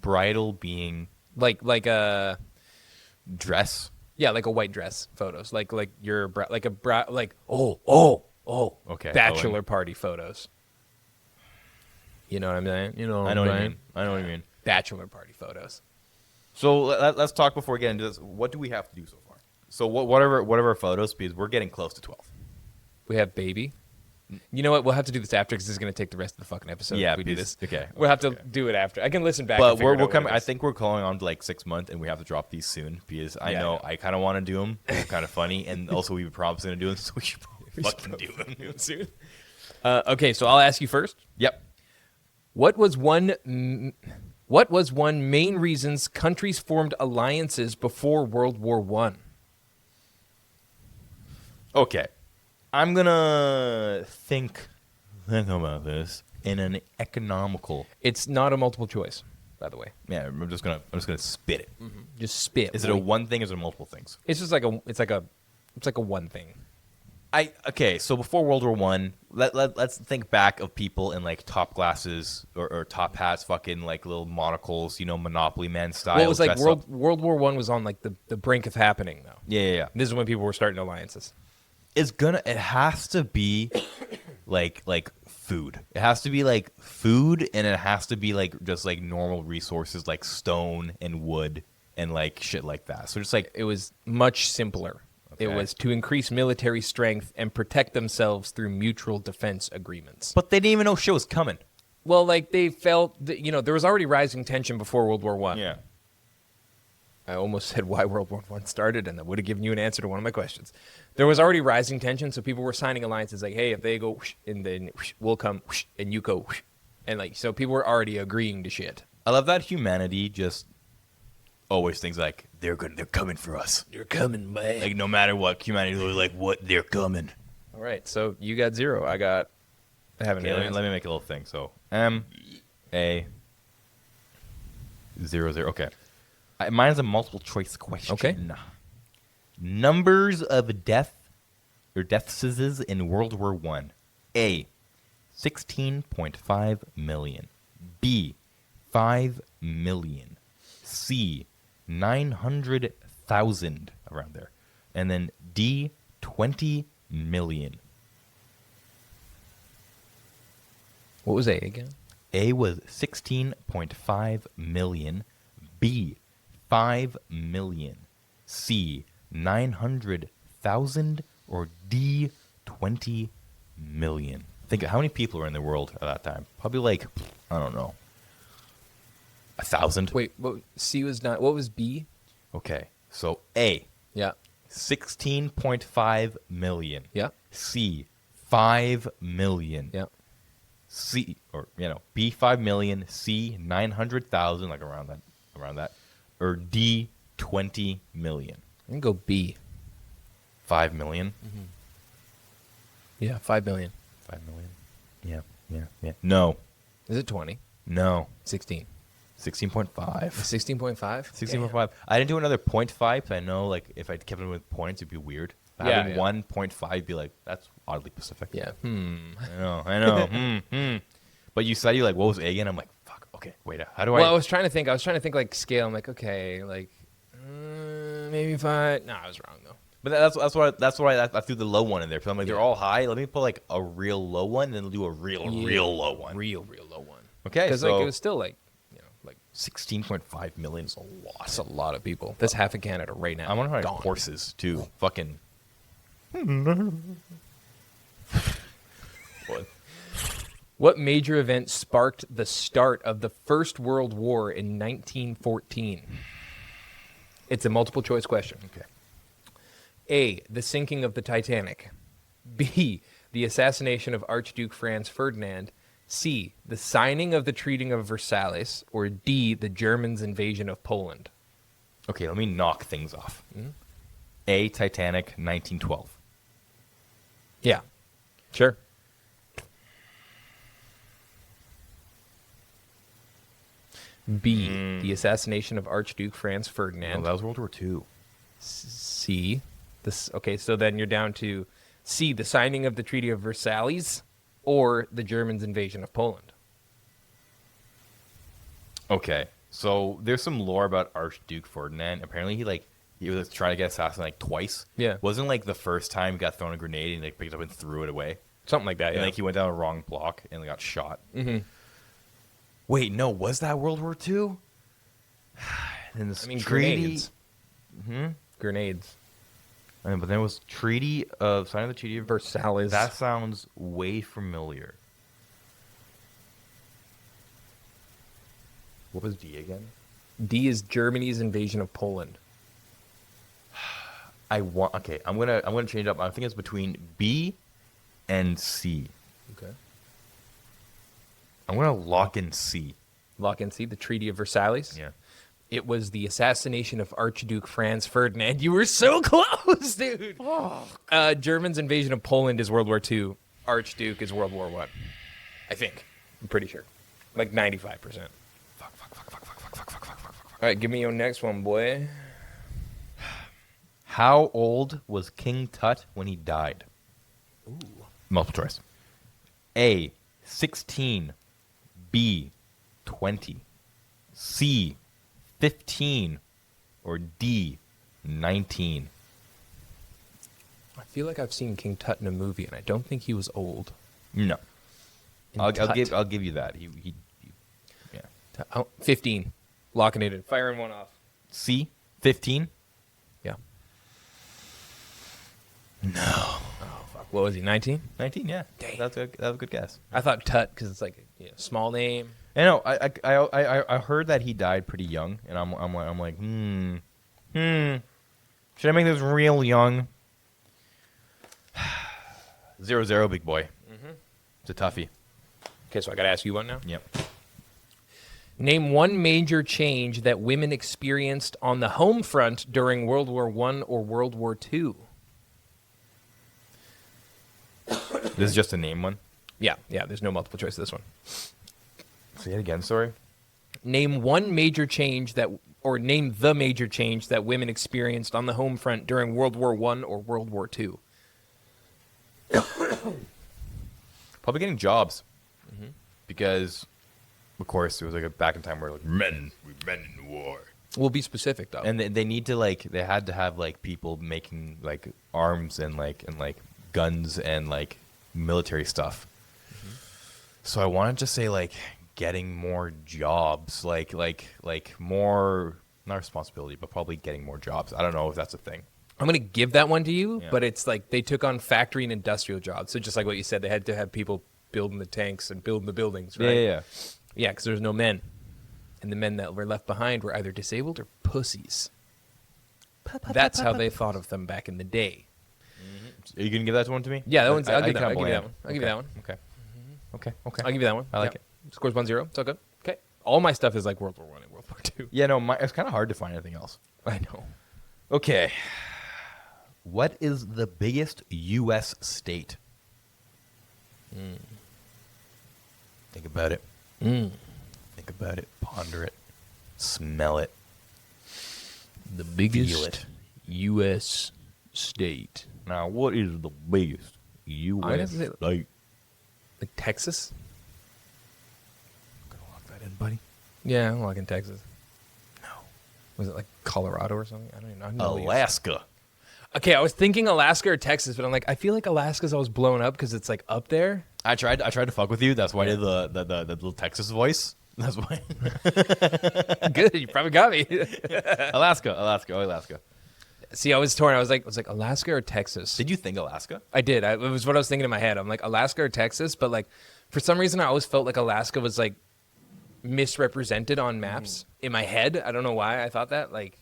Bridal being like a dress. Yeah, like a white dress photos. Like your okay. Bachelor party photos. You know what I'm saying? I know what you mean. Bachelor party photos. So let's talk before we get into this. What do we have to do so far? So whatever photos, because we're getting close to 12. We have baby. You know what? We'll have to do this after because this is going to take the rest of the fucking episode. Yeah, if we do this. Okay. We'll have to do it after. I can listen back. But we're coming. I think we're calling on to like 6 months, and we have to drop these soon because I know I kind of want to do them. They're kind of funny, and also we were promising to do them, so we should fucking do them soon. Okay, so I'll ask you first. Yep. What was one main reasons countries formed alliances before World War I? Okay. I'm gonna think about this in an economical. It's not a multiple choice, by the way. Yeah, I'm just gonna spit it. Mm-hmm. Just spit. Is it a one thing? Or is it multiple things? It's just like a one thing. Okay, so before World War I, let's think back of people in like top glasses or top hats, fucking like little monocles, Monopoly Man style. Well, it was like World War I was on like the brink of happening though. Yeah. This is when people were starting alliances. It has to be like food. It has to be like food, and it has to be like just like normal resources like stone and wood and like shit like that. So just like it was much simpler. Okay. It was to increase military strength and protect themselves through mutual defense agreements. But they didn't even know shit was coming. Well, like they felt that, there was already rising tension before World War I. Yeah. I almost said why World War One started, and that would have given you an answer to one of my questions. There was already rising tension, so people were signing alliances like, hey, if they go whoosh, and then whoosh, we'll come whoosh, and you go whoosh. And like, so people were already agreeing to shit. I love that humanity just always thinks like they're coming for us. You're coming, man. Like no matter what, humanity was like, what, they're coming. All right, so you got 0. I haven't. Okay, let me make a little thing. So M-A 00. Okay. Mine is a multiple choice question. Okay. Numbers of deaths in World War I. A, 16.5 million. B, 5 million. C, 900,000, around there. And then D, 20 million. What was A again? A was 16.5 million. B, 5 million. C, 900,000. Or D, 20 million. Think of how many people were in the world at that time. Probably like, I don't know, 1,000. Wait, what, C was not. What was B? Okay, so A, Yeah. 16.5 million. Yeah. C, 5 million. Yeah. C, or B, 5 million. C, 900,000, like around that, or D, 20 million. I can go B. 5 million. Yeah, 5 million. 5 million. Yeah. No. Is it 20? No. 16. 16.5. 16.5? 16.5. I didn't do another 0.5 because I know like if I kept it with points, it'd be weird. But Yeah, having yeah. 1.5 would be like, that's oddly specific. Yeah. I know. But you said what was A again? I'm like, fuck. Okay, wait. How do Well, I? I was trying to think like scale. I'm like, okay, like maybe 5. No, I was wrong though. But that's why I threw the low one in there. So I'm like, they're all high. Let me put like a real low one, and then do a real low one. Real low one. Okay, Because so like it was still like 16.5 million is a lot. that's a lot of people. That's half of Canada right now. I wonder how many Gone. horses too. Fucking. What? What major event sparked the start of the First World War in 1914? It's a multiple choice question. Okay. A, the sinking of the Titanic. B, the assassination of Archduke Franz Ferdinand. C, the signing of the Treaty of Versailles. Or D, the Germans' invasion of Poland. Okay, let me knock things off. A, Titanic, 1912. Yeah. Sure. B, the assassination of Archduke Franz No, Ferdinand. that was World War II. C, this. Okay, so then you're down to C, the signing of the Treaty of Versailles, or the Germans' invasion of Poland. Okay, so there's some lore about Archduke Ferdinand. Apparently, he was trying to get assassinated twice. Yeah. Wasn't the first time he got thrown a grenade and picked it up and threw it away. Something like that, yeah. And he went down a wrong block and got shot. Mm-hmm. Wait, no, was that World War II? And this treaty. Grenades. Grenades. I mean, but there was signing of the Treaty of Versailles. That sounds way familiar. What was D again? D is Germany's invasion of Poland. Okay, I'm gonna change it up. I think it's between B and C. Okay. I'm gonna lock in C. Lock and C, the Treaty of Versailles. Yeah. It was the assassination of Archduke Franz Ferdinand. You were so close, dude. Germans' invasion of Poland is World War II. Archduke is World War I. I think. I'm pretty sure. Like 95%. Fuck. All right, give me your next one, boy. How old was King Tut when he died? Ooh. Multiple choice. A, 16. B, 20. C, 15. Or D, 19. I feel like I've seen King Tut in a movie, and I don't think he was old. No. In I'll Tut. give you that. He yeah. Oh, 15. Locking it in. Firing one off. C, 15. Yeah. No. Oh, fuck. What was he, 19? 19, yeah. Dang. That was a good guess. I thought Tut because it's like a small name. I know. I heard that he died pretty young, and I'm like, Should I make this real young? 0-0, big boy. It's a toughie. Okay, so I got to ask you one now. Yep. Name one major change that women experienced on the home front during World War I or World War II. This is just a name one. Yeah, there's no multiple choice to this one. Say it again, sorry. Name one major change or name the major change that women experienced on the home front during World War I or World War II. Probably getting jobs. Because, of course, it was like a back in time where like men in the war. We'll be specific though. And they need to they had to have like people making like arms and like guns and like military stuff. So I wanted to say like getting more jobs, like more, not responsibility, but probably getting more jobs. I don't know if that's a thing. I'm going to give that one to you, Yeah. but it's like they took on factory and industrial jobs. So just like what you said, they had to have people building the tanks and building the buildings, right? Yeah. Yeah, because there's no men. And the men that were left behind were either disabled or pussies. That's how they thought of them back in the day. Are you gonna give that one to me? Yeah, that one's, I'll give kinda you that bland. one. I'll give you that one. Okay. Okay. I'll give you that one. I like it. Scores 1-0. It's all good. Okay. All my stuff is like World War I and World War II. Yeah, no, it's kind of hard to find anything else. I know. Okay. What is the biggest U.S. state? Think about it. Think about it. Ponder it. Smell it. The Feel biggest it. U.S. state. Now, what is the biggest I'd have U.S. to say- state? Like Texas? Gonna lock that in, buddy. Yeah, I'm like in Texas. No. Was it like Colorado or something? I don't even know. I know you- Alaska. Okay, I was thinking Alaska or Texas, but I'm like, I feel like Alaska's always blown up because it's like up there. I tried to fuck with you. That's why I did the little Texas voice. That's why. Good, you probably got me. Alaska. See, I was torn. I was like Alaska or Texas. Did you think Alaska? I did. It was what I was thinking in my head. I'm like Alaska or Texas, but like for some reason I always felt like Alaska was like misrepresented on maps in my head. I don't know why I thought that. Like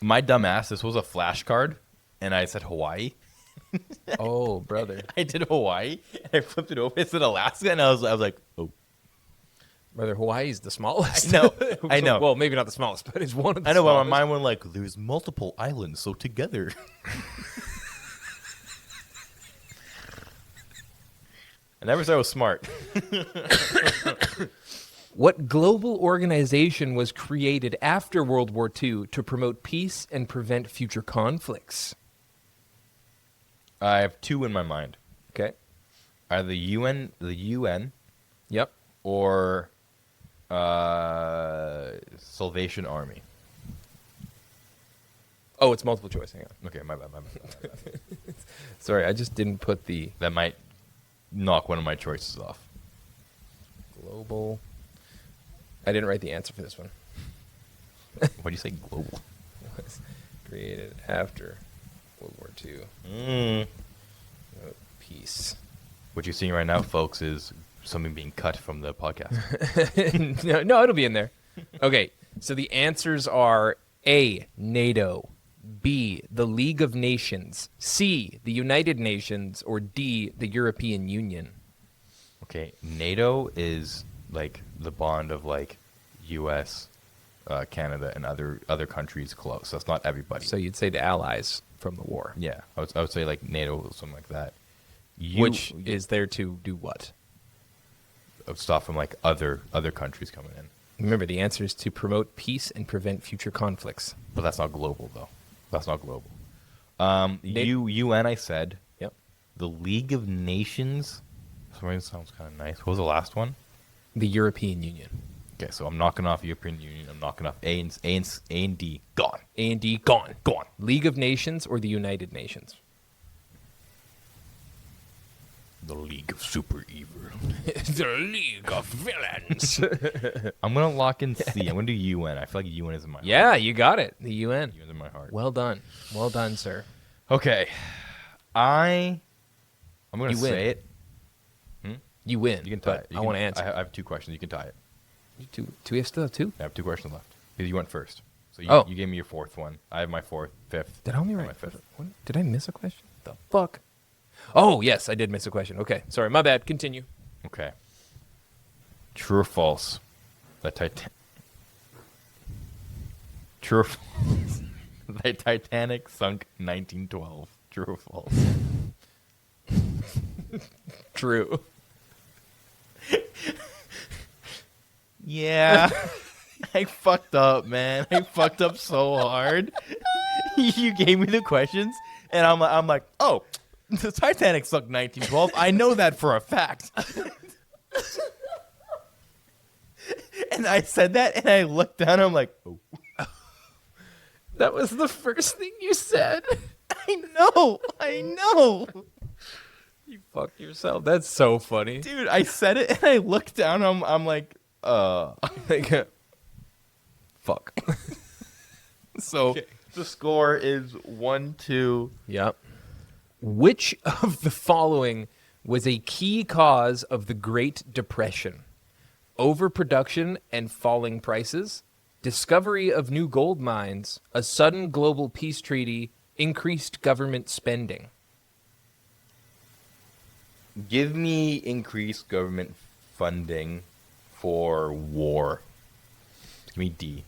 My dumb ass, this was a flashcard, and I said Hawaii. oh brother, I did Hawaii, and I flipped it over. It said Alaska, and I was like, oh. brother, Hawaii's the smallest. I know. Well, maybe not the smallest, but it's one of the I know, but smallest. my mind went like, there's multiple islands, so together. I never said I was smart. What global organization was created after World War II to promote peace and prevent future conflicts? I have two in my mind. Okay. Either the UN, Yep. or Salvation Army. Oh, it's multiple choice. Hang on. Okay, my bad. Sorry, I just didn't put the That might knock one of my choices off. global. I didn't write the answer for this one. What do you say, global? Was created after World War II. Promote peace. What you're seeing right now, folks, is something being cut from the podcast. no, it'll be in there. Okay, so the answers are A, NATO, B, the League of Nations, C, the United Nations, or D, the European Union. Okay, NATO is like the bond of like U.S., Canada, and other countries close. That's not everybody. So you'd say the allies from the war, yeah, I would say like NATO, something like that. which is there to do what? Stop from like other countries coming in. Remember, the answer is to promote peace and prevent future conflicts. But that's not global, though. That's not global. UN, I said. Yep. The League of Nations. Sorry, sounds kind of nice. What was the last one? The European Union. Okay, so I'm knocking off European Union. I'm knocking off A and D. Gone. A and D, gone. League of Nations or the United Nations? The League of Super Evil. The League of Villains. I'm going to lock in C. I'm going to do UN. I feel like UN is in my Yeah, heart. you got it. The UN. UN's in my heart. Well done. Well done, sir. Okay. I'm going to You win. say it. You win. You can tie but it. I want to answer. I have two questions. You can tie it. Do we still have two? I have two questions left. Because you went first. So Oh. you gave me your fourth one. I have my fifth. Did I only my write fifth? what? Did I miss a question? The fuck? Oh, yes, I did miss a question. Okay, sorry, my bad. Continue. Okay. True or false? The True or false? The Titanic sunk 1912. True or false? True. Yeah. I fucked up, man. I fucked up so hard. You gave me the questions, and I'm like, oh, the Titanic sunk 1912. I know that for a fact. And I said that, and I looked down. I'm like, oh. That was the first thing you said. I know. You fucked yourself. That's so funny. Dude, I said it, and I looked down. I'm like, Like, fuck. So Okay. the score is 1-2. Yep. Which of the following was a key cause of the Great Depression? Overproduction and falling prices, discovery of new gold mines, a sudden global peace treaty, increased government spending. Give me increased government funding for war. Give me D.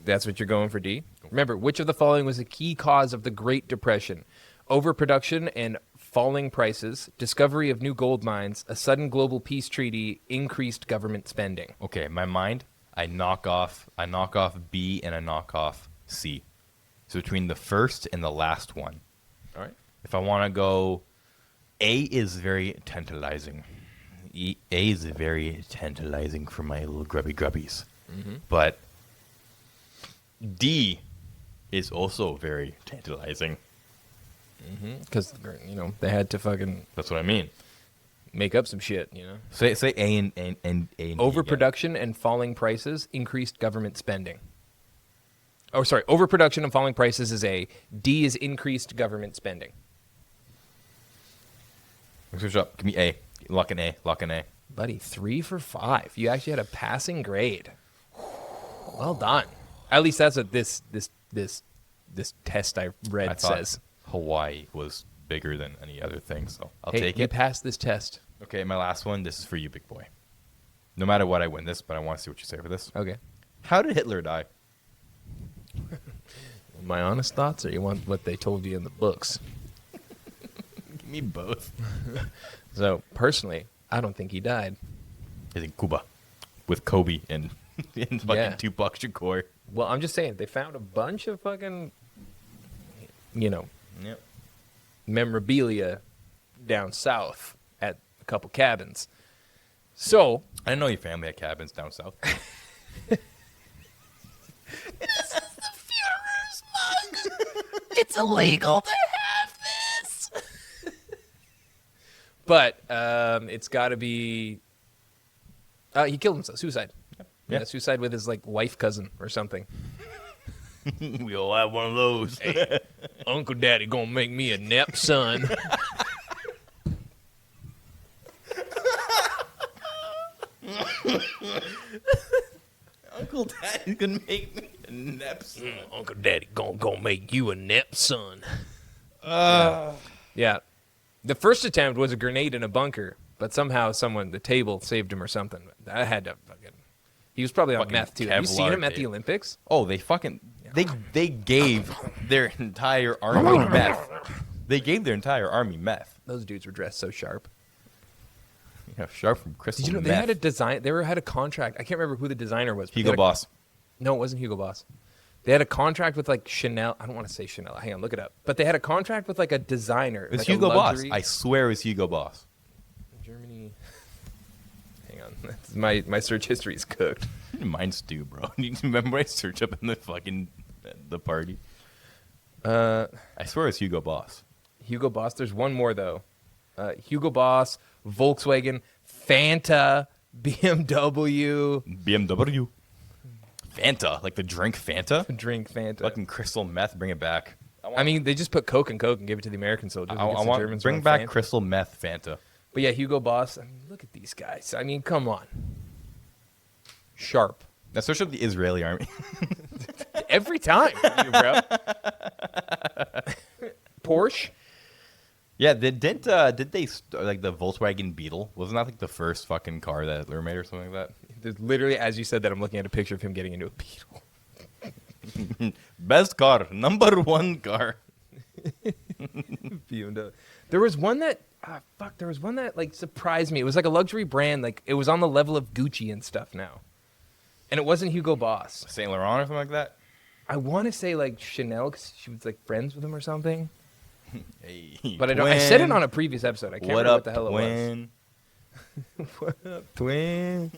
That's what you're going for, D? Remember, which of the following was a key cause of the Great Depression? Overproduction and falling prices, discovery of new gold mines, a sudden global peace treaty, increased government spending. Okay, my mind, I knock off B and I knock off C. So between the first and the last one. All right. If I want to go, A is very tantalizing. A is very tantalizing for my little grubbies. Mm-hmm. But D is also very tantalizing. Because, they had to fucking That's what I mean. make up some shit, Say A and A and D again. Overproduction and falling prices, increased government spending. Oh, sorry. Overproduction and falling prices is A. D is increased government spending. Switch up. Give me A. Lock in A. Lock in A. Buddy, 3 for 5. You actually had a passing grade. Well done. At least that's what this test I read I thought says. Hawaii was bigger than any other thing, so I'll Hey, take you it. passed this test. Okay, my last one. This is for you, big boy. No matter what, I win this, but I want to see what you say for this. Okay. How did Hitler die? My honest thoughts, or you want what they told you in the books? Give me both. So, personally, I don't think he died. He's in Cuba with Kobe and fucking Yeah. Tupac Shakur. Well, I'm just saying, they found a bunch of fucking, Yep. memorabilia down south at a couple cabins. So, I didn't know your family had cabins down south. it's illegal to have this. But it's got to be. He killed himself. Suicide. Yeah. Suicide with his wife cousin or something. We all have one of those. Hey, Uncle Daddy gonna make me a nep son. Uncle Daddy's gonna make me a neps. Uncle Daddy gonna make you a nep son. Yeah. The first attempt was a grenade in a bunker, but somehow the table saved him or something. I had to fucking. He was probably on Fucking meth too. Have you seen Kevlar him at the tape. Olympics? Oh, they gave their entire army meth. They gave their entire army meth. Those dudes were dressed so sharp. Sharp from crystal Did you know meth. they had a design? They had a contract. I can't remember who the designer was. but they Hugo had a- Boss. No, it wasn't Hugo Boss. They had a contract with Chanel. I don't want to say Chanel. Hang on, look it up. But they had a contract with a designer. It's like a Hugo Boss. luxury- I swear it was Hugo Boss. Germany. Hang on, my search history is cooked. Mine's too, bro. You remember I search up in the fucking the party? I swear it's Hugo Boss. Hugo Boss. There's one more though. Hugo Boss, Volkswagen, Fanta, BMW. BMW. Fanta, like the drink Fanta. Drink Fanta. Fucking crystal meth. Bring it back. I mean, they just put Coke and Coke and give it to the American soldiers. I because the want Germans bring want back Fanta. crystal meth Fanta. But yeah, Hugo Boss. I mean, look at these guys. I mean, come on. Sharp. Especially the Israeli army. Every time, bro. Porsche. Yeah, did they like the Volkswagen Beetle? Wasn't that like the first fucking car that Hitler made or something like There's literally, as you said that, I'm looking at a picture of him getting into a Beetle. that? Best car, number one car. BMW. There was one that there was one that like surprised me. It was like a luxury brand, like it was on the level of Gucci and stuff now. And it wasn't Hugo Boss. Saint Laurent or something like that. I want to say like Chanel because she was like friends with him or something. Hey, But I don't. I said it on a previous episode. I can't remember what the hell twin? it was. What up, twin?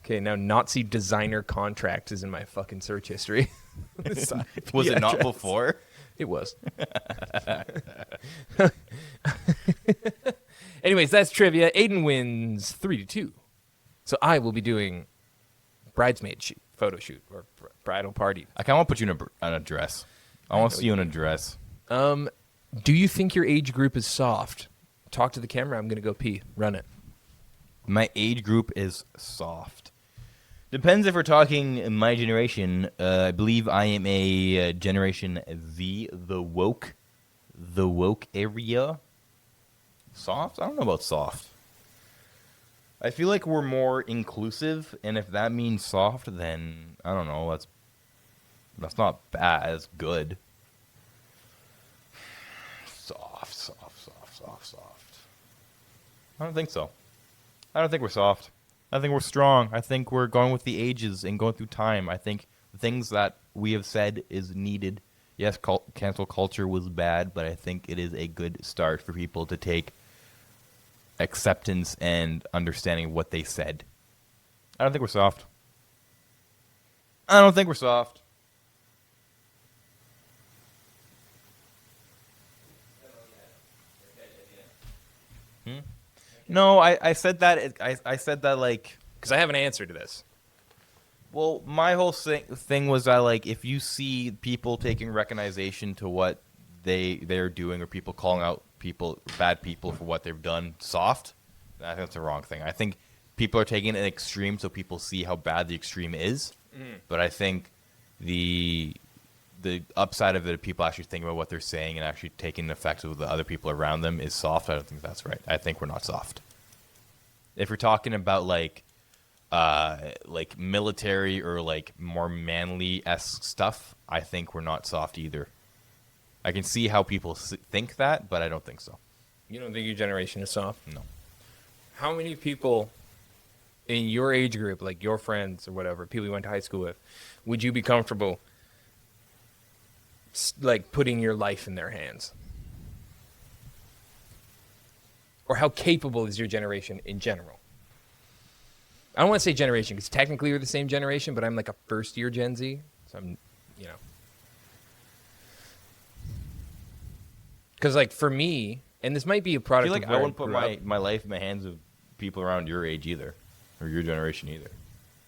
Okay, now Nazi designer contracts is in my fucking search history. Was it not before? It was. Anyways, that's trivia. Aiden wins 3-2. So I will be doing bridesmaid photo shoot or bridal party. I kind of want to put you in a dress. I want to see you in a dress. Do you think your age group is soft? Talk to the camera. I'm going to go pee. Run it. My age group is soft. Depends if we're talking my generation. I believe I am a Generation Z, the woke area. Soft? I don't know about soft. I feel like we're more inclusive, and if that means soft, then I don't know. That's not bad. It's good. Soft. I don't think so. I don't think we're soft. I think we're strong. I think we're going with the ages and going through time. I think the things that we have said is needed. Yes, cancel culture was bad, but I think it is a good start for people to take acceptance and understanding what they said. I don't think we're soft. No, I said that. I said that like. Because I have an answer to this. Well, my whole thing was that like if you see people taking recognition to what they're doing, or people calling out bad people for what they've done, soft, I think that's the wrong thing. I think people are taking an extreme so people see how bad the extreme is. But I think the upside of it, people actually thinking about what they're saying and actually taking effect of the other people around them, is soft. I don't think that's right. I think we're not soft. If you're talking about like military or like more manly-esque stuff, I think we're not soft either. I can see how people think that, but I don't think so. You don't think your generation is soft? No. How many people in your age group, like your friends or whatever, people you went to high school with, would you be comfortable like putting your life in their hands? Or how capable is your generation in general? I don't want to say generation because technically we're the same generation, but I'm like a first year Gen Z. So I'm, Because like for me, and this might be a product. I feel like I wouldn't put my life in the hands of people around your age either, or your generation either.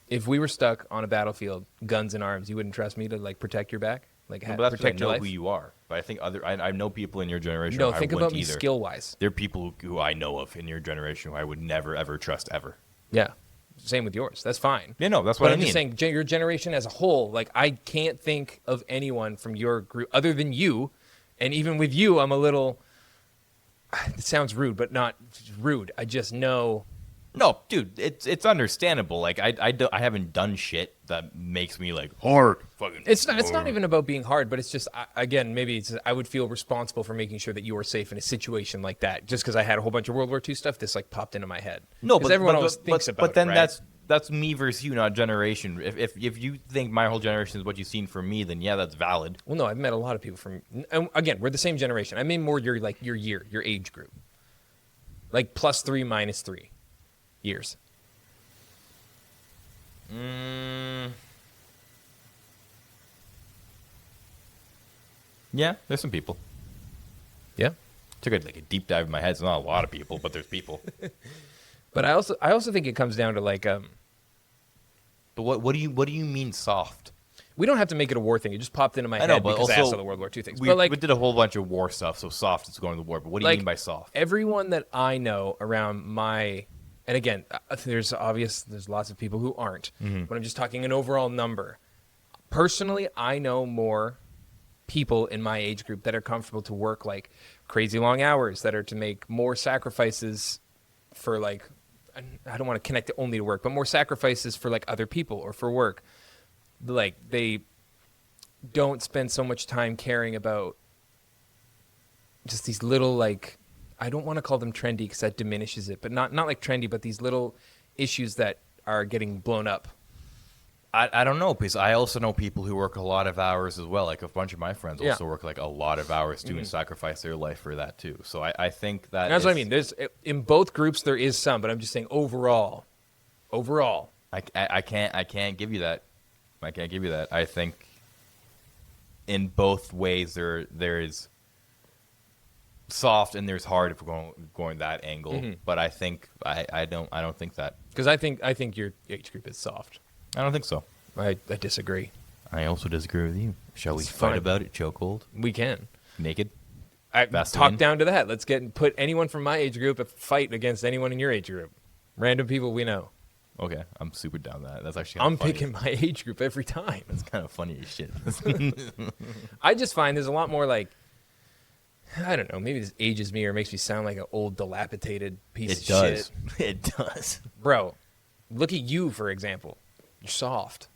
If we were stuck on a battlefield, guns and arms, you wouldn't trust me to like protect your back, like But that's protect I know your life. Who you are. But I think I know people in your generation. No, who think I wouldn't about me either. skill wise. There are people who I know of in your generation who I would never ever trust ever. Yeah, same with yours. That's fine. Yeah, no, that's what But I I'm mean. just saying, your generation as a whole, like I can't think of anyone from your group other than you, and even with you, I'm a little. It sounds rude, but not rude. I just know. No, dude, it's understandable. Like I haven't done shit that makes me like hard. Fucking. It's not even about being hard, but it's just again maybe I would feel responsible for making sure that you were safe in a situation like that. Just because I had a whole bunch of World War II stuff, this like popped into my head. No, 'Cause but everyone but, always but, thinks but, about but then it, right? that's me versus you, not generation. If you think my whole generation is what you've seen from me, then yeah, that's valid. Well, no, I've met a lot of people from. And again, we're the same generation. I mean, more your your age group, like +3, -3 years. Yeah, there's some people. Yeah, Took a deep dive in my head. It's not a lot of people, but there's people. but I also think it comes down to like But what do you mean soft? we don't have to make it a war thing. It just popped into my I know, head but because I also saw the World War II things. We, but like we did a whole bunch of war stuff, so soft is going to the war. But what do you Like, mean by soft? everyone that I know around my and again, there's lots of people who aren't, but I'm just talking an overall number. Personally, I know more people in my age group that are comfortable to work like crazy long hours, that are to make more sacrifices for like, I don't want to connect it only to work, but more sacrifices for like other people or for work. Like they don't spend so much time caring about just these little, like, I don't want to call them trendy because that diminishes it, but not like trendy, but these little issues that are getting blown up. I don't know, because I also know people who work a lot of hours as well. Like a bunch of my friends also work like a lot of hours too and sacrifice their life for that too. So I think that that's what I mean. There's in both groups there is some, but I'm just saying overall, I can't give you that. I can't give you that. I think in both ways there is soft and there's hard if we're going that angle. But I think I don't think that, because I think your age group is soft. I don't think so. I disagree. I also disagree with you. Shall we It's fight fine. about it? Chokehold? We can. Naked? I Vaseline? talk down to that. Let's put anyone from my age group a fight against anyone in your age group. Random people we know. Okay, I'm super down with that. That's actually I'm funny. picking my age group every time. It's kind of funny as shit. I just find there's a lot more like, I don't know, maybe this ages me or makes me sound like an old dilapidated piece of shit. It does. Bro, look at you, for example. You're soft.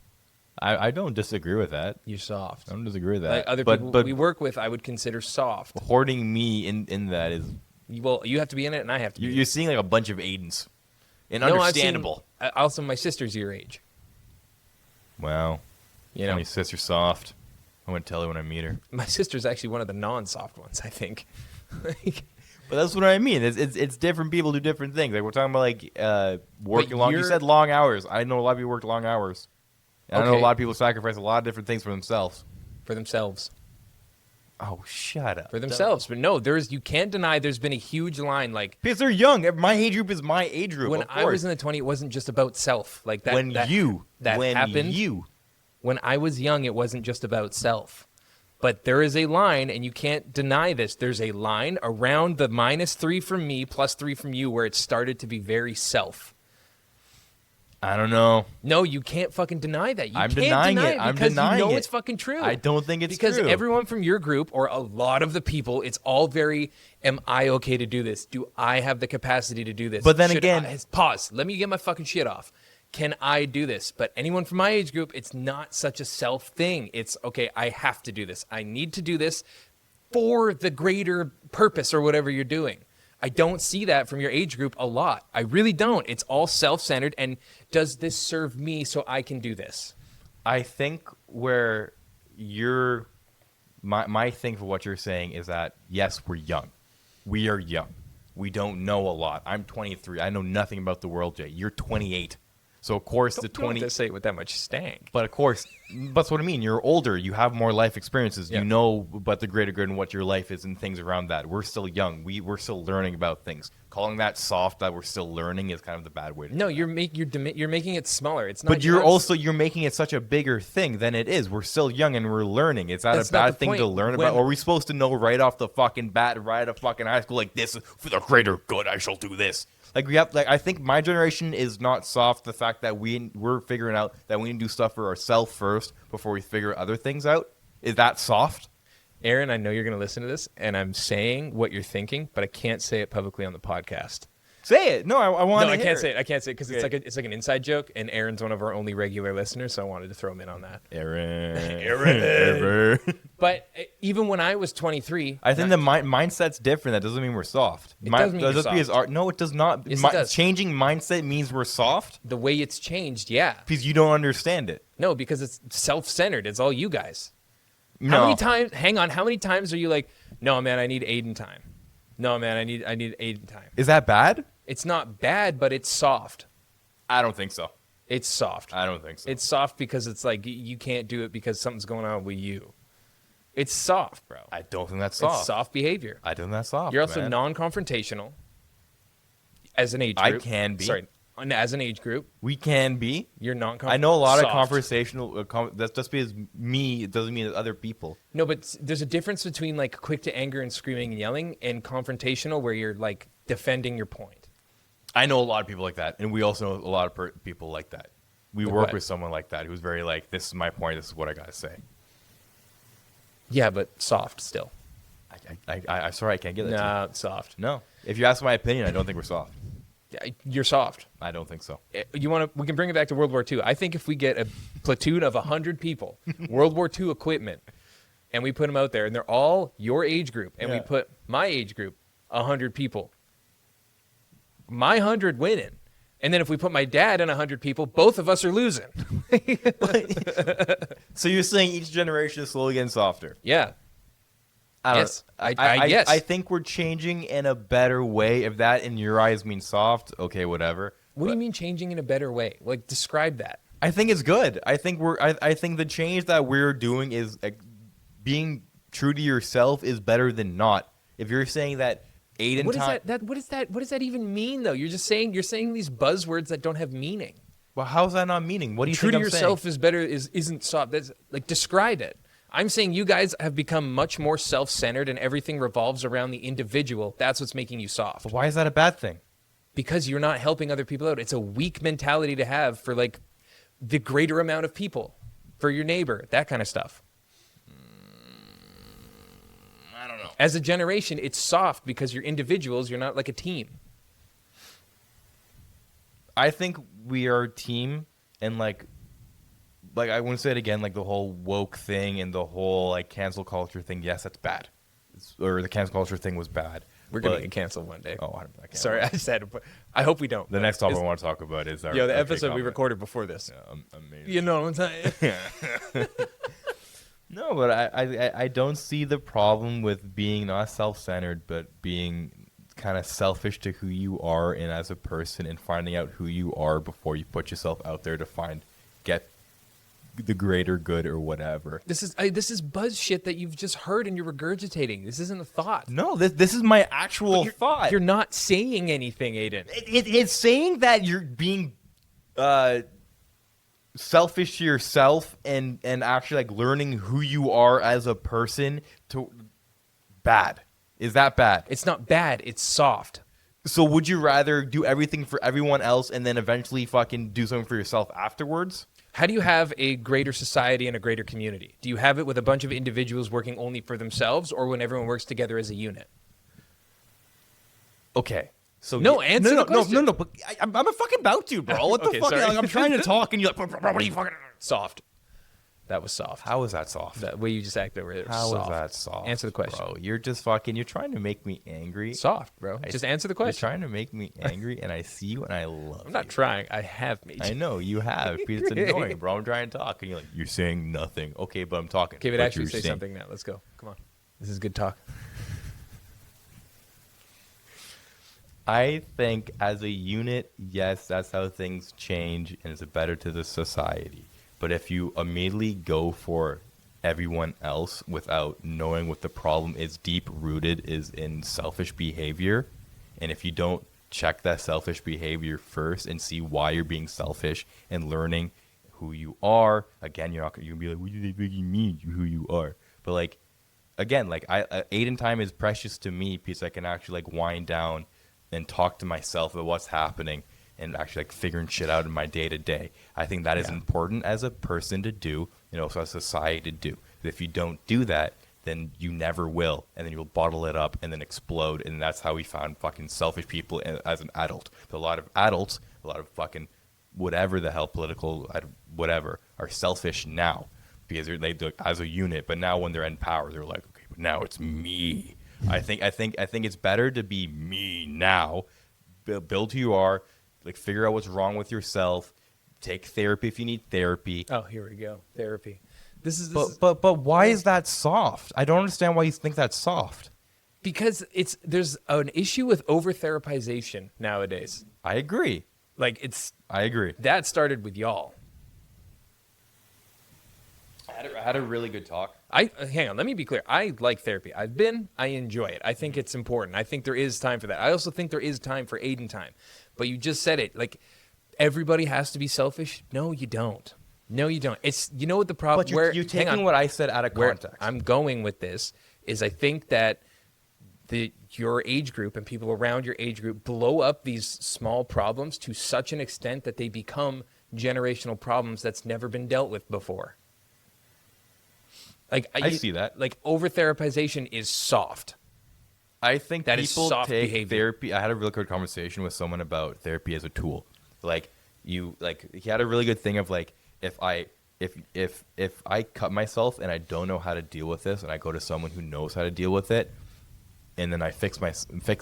I don't disagree with that. You're soft. I don't disagree with that. Like other but, people but we work with, I would consider soft. hoarding me in that is... Well, you have to be in it, and I have to be in it. You're seeing like a bunch of Aidens. And No, understandable. Also, my sister's your age. Wow. You know, My sister's soft. I'm going to tell her when I meet her. my sister's actually one of the non-soft ones, I think. Like, But that's what I mean. It's different people do different things. Like we're talking about like working long. You you're- said long hours. I know a lot of people work long hours. And I know a Okay. lot of people sacrifice a lot of different things for themselves. for themselves. Oh, shut up. For themselves. But no, you can't deny there's been a huge line. Like, Because they're young. My age group is my age group. when of I was course. in the 20s, it wasn't just about self. Like that. when you happened. When I was young, it wasn't just about self. But there is a line, and you can't deny this. There's a line around the -3 from me, +3 from you, where it started to be very self. I don't know. No, you can't fucking deny that. I'm can't denying deny it. I'm because denying you know it. it's fucking true. I don't think it's because true. everyone from your group, or a lot of the people, it's all very, am I okay to do this? Do I have the capacity to do this? But then Should again- pause. Let me get my fucking shit off. Can I do this? But anyone from my age group, it's not such a self thing. It's, okay, I have to do this. I need to do this for the greater purpose or whatever you're doing. I don't see that from your age group a lot. I really don't. It's all self-centered, and does this serve me so I can do this? I think where my thing for what you're saying is that, yes, we're young. We are young. We don't know a lot. I'm 23. I know nothing about the world yet. You're 28. So, of course, the 20... Don't say it with that much stank. But, of course, that's what I mean. You're older. You have more life experiences. Yeah. You know about the greater good and what your life is and things around that. We're still young. We're still learning about things. Calling that soft, that we're still learning, is kind of the bad way to No, do you're making it smaller. It's not. But you're making it such a bigger thing than it is. We're still young and we're learning. Is that That's a not bad the thing to point. learn about? Or are we supposed to know right off the fucking bat, right out of fucking high school, like, this for the greater good, I shall do this? Like, I think my generation is not soft. The fact that we're figuring out that we need to do stuff for ourselves first before we figure other things out. Is that soft? Aaron, I know you're going to listen to this, and I'm saying what you're thinking, but I can't say it publicly on the podcast. Say it. No, I want No, to I can't say it. I can't say it because Okay. it's like an inside joke, and Aaron's one of our only regular listeners, so I wanted to throw him in on that. Aaron. But even when I was 23, I think the mindset's different. That doesn't mean we're soft. It does mean you're soft. No, it does not. Yes, it does. Changing mindset means we're soft the way it's changed, yeah. because you don't understand it. No, because it's self-centered. It's all you guys. No. How many times? Hang on. How many times are you like, no, man, I need Aiden time. No, man, I need Aiden time. Is that bad? It's not bad, but it's soft. I don't think so. It's soft. I don't think so. It's soft because it's like you can't do it because something's going on with you. It's soft, bro. I don't think that's soft. It's soft behavior. I don't think that's soft. You're also man. non-confrontational as an age I group. can be. Sorry, as an age group, We can be. you're non-confrontational. I know a lot of conversational. That's just because me. It doesn't mean that other people. No, but there's a difference between like quick to anger and screaming and yelling and confrontational where you're like defending your point. I know a lot of people like that, and we also know a lot of people like that. We Like work what? with someone like that who's very like, this is my point, this is what I gotta say. Yeah, but soft still. I'm sorry, I can't get that to you. Nah, soft. No. If you ask my opinion, I don't think we're soft. You're soft. I don't think so. You want to? We can bring it back to World War II. I think if we get a platoon of 100 people, World War II equipment, and we put them out there, and they're all your age group, and we Yeah. put my age group, 100 people, my 100 winning. And then if we put my dad and 100 people, both of us are losing. So you're saying each generation is slowly getting softer? Yeah. I don't Yes. I guess. I think we're changing in a better way. If that in your eyes means soft, okay, whatever. What do you mean changing in a better way? Like, describe that. I think it's good. I think I think the change that we're doing is being true to yourself is better than not. If you're saying that Aiden What is time, what does that even mean though? You're saying these buzzwords that don't have meaning. well, how's that not meaning? What do you True think to I'm yourself is better isn't soft. That's like, describe it. I'm saying you guys have become much more self-centered and everything revolves around the individual. That's what's making you soft. saying? Why is that a bad thing? Because you're not helping other people out. It's a weak mentality to have for like the greater amount of people, for your neighbor, that kind of stuff. I don't know. As a generation, it's soft because you're individuals. You're not like a team. I think we are a team, and like I want to say it again, like the whole woke thing and the whole like cancel culture thing. Yes, that's bad. Or the cancel culture thing was bad. We're going to get canceled one day. Oh, I can't. Sorry, I said, but I hope we don't. The next topic I want to talk about is our the our episode we comment. recorded before this. Yeah, amazing. You know what I'm saying? No, but I don't see the problem with being not self-centered, but being kind of selfish to who you are and as a person, and finding out who you are before you put yourself out there to get the greater good or whatever. This is buzz shit that you've just heard and you're regurgitating. This isn't a thought. No, this is my actual thought. You're not saying anything, Aiden. It's saying that you're being selfish to yourself and actually like learning who you are as a person to bad. Is that bad? It's not bad. It's soft. So would you rather do everything for everyone else and then eventually fucking do something for yourself afterwards? How do you have a greater society and a greater community? Do you have it with a bunch of individuals working only for themselves, or when everyone works together as a unit? Okay. So No, answer the question. No. But I'm a fucking about to, bro. What the Okay, fuck? sorry. Like, I'm trying to talk and you're like, bro, what are you fucking? Soft. That was soft. How is that soft? That way you just acted over there. How soft. is that soft? Answer the question. Bro, you're just fucking. You're trying to make me angry. Soft, bro. Just answer the You're question. trying to make me angry, and I see you, and I love. I'm not you. trying. I have made I you. know you have. But it's annoying, bro. I'm trying to talk, and you're like, you're saying nothing. Okay, but I'm talking. Okay, but But actually you're say saying- something now. Let's go. Come on. This is good talk. I think as a unit, yes, that's how things change, and it's better to the society. But if you immediately go for everyone else without knowing what the problem is, deep rooted is in selfish behavior, and if you don't check that selfish behavior first and see why you're being selfish and learning who you are, again, you're gonna be like, what do they really mean who you are? But like, again, like Aiden time is precious to me because I can actually like wind down and talk to myself about what's happening and actually like figuring shit out in my day to day. I think that is important as a person to do, also as a society to do. If you don't do that, then you never will, and then you'll bottle it up and then explode, and that's how we found fucking selfish people as an adult. A lot of adults, a lot of fucking whatever the hell political, whatever, are selfish now because they do it as a unit. But now when they're in power, they're like, okay, but now it's me. I think it's better to be me now. Build who you are. Like, figure out what's wrong with yourself. Take therapy if you need therapy. Oh, here we go. Therapy. But why is that soft? I don't understand why you think that's soft. Because there's an issue with over therapization nowadays. I agree. Like, I agree. that started with y'all. I had a really good talk. Hang on, let me be clear. I like therapy. I enjoy it. I think it's important. I think there is time for that. I also think there is time for Aiden time. But you just said it. Like, everybody has to be selfish? No, you don't. No, you don't. It's, you know what the problem... But you're taking what I said out of where context. I'm going with this is I think that your age group and people around your age group blow up these small problems to such an extent that they become generational problems that's never been dealt with before. Like I see that. Like over therapization is soft. I think that is people soft take behavior. therapy. I had a really good conversation with someone about therapy as a tool. Like he had a really good thing of like, if I cut myself and I don't know how to deal with this, and I go to someone who knows how to deal with it, and then I fix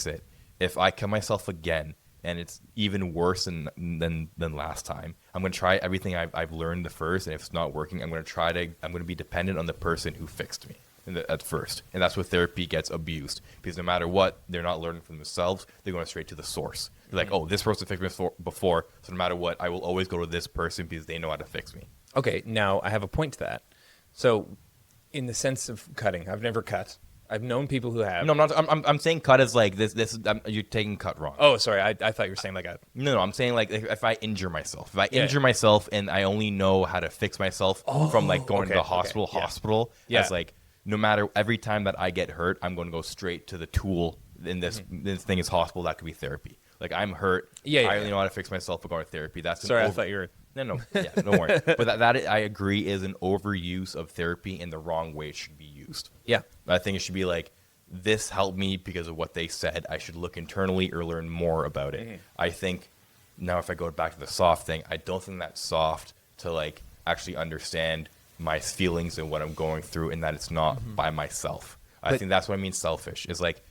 it. If I cut myself again and it's even worse than last time, I'm gonna try everything I've learned the first, and if it's not working, I'm gonna be dependent on the person who fixed me at first. And that's where therapy gets abused, because no matter what, they're not learning from themselves. They're going straight to the source. They're like, oh, this person fixed me before, so no matter what, I will always go to this person because they know how to fix me. Okay, now I have a point to that. So, in the sense of cutting, I've never cut. I've known people who have. No, I'm not. I'm saying cut as like this. You're taking cut wrong. Oh, sorry. I thought you were saying like a. No, I'm saying like if I injure myself, Yeah. injure myself and I only know how to fix myself from like going to the hospital, Yeah. as like no matter every time that I get hurt, I'm going to go straight to the tool in this thing is hospital. That could be therapy. Like I'm hurt. I only know how to fix myself. But going to therapy. That's sorry. I thought you were. No, yeah, don't worry. But that I agree is an overuse of therapy in the wrong way it should be used. Yeah. I think it should be like, this helped me because of what they said. I should look internally or learn more about it. Mm-hmm. I think now if I go back to the soft thing, I don't think that's soft to like actually understand my feelings and what I'm going through, and that it's not by myself. I think that's what I mean selfish. Is like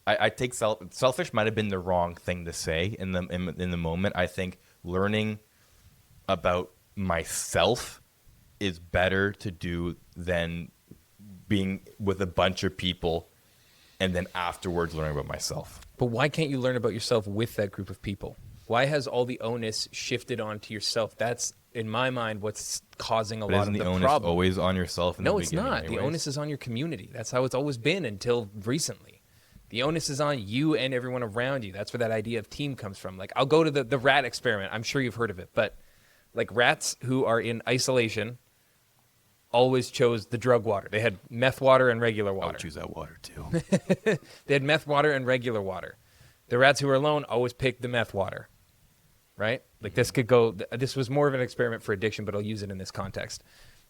I take selfish might have been the wrong thing to say in the moment. I think learning about myself is better to do than being with a bunch of people and then afterwards learning about myself. But why can't you learn about yourself with that group of people? Why has all the onus shifted onto yourself? That's, in my mind, what's causing a lot of the onus problem. Always on yourself in the No, it's beginning not. anyways? The onus is on your community. That's how it's always been until recently. The onus is on you and everyone around you. That's where that idea of team comes from. Like, I'll go to the rat experiment. I'm sure you've heard of it. But, like, rats who are in isolation always chose the drug water. They had meth water and regular I water. would choose that water too. They had meth water and regular water. The rats who were alone always picked the meth water, right? Like this could go, this was more of an experiment for addiction, but I'll use it in this context.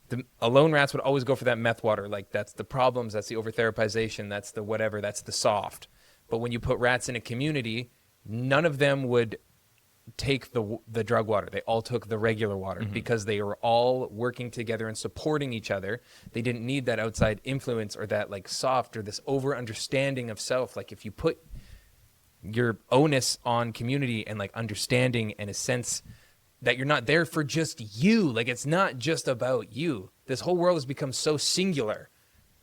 The alone rats would always go for that meth water. Like that's the problems, that's the over-therapization, that's the whatever, that's the soft. But when you put rats in a community, none of them would take the drug water. They all took the regular water because they were all working together and supporting each other. They didn't need that outside influence or that like soft or this over understanding of self. Like if you put your onus on community and like understanding and a sense that you're not there for just you, like it's not just about you. This whole world has become so singular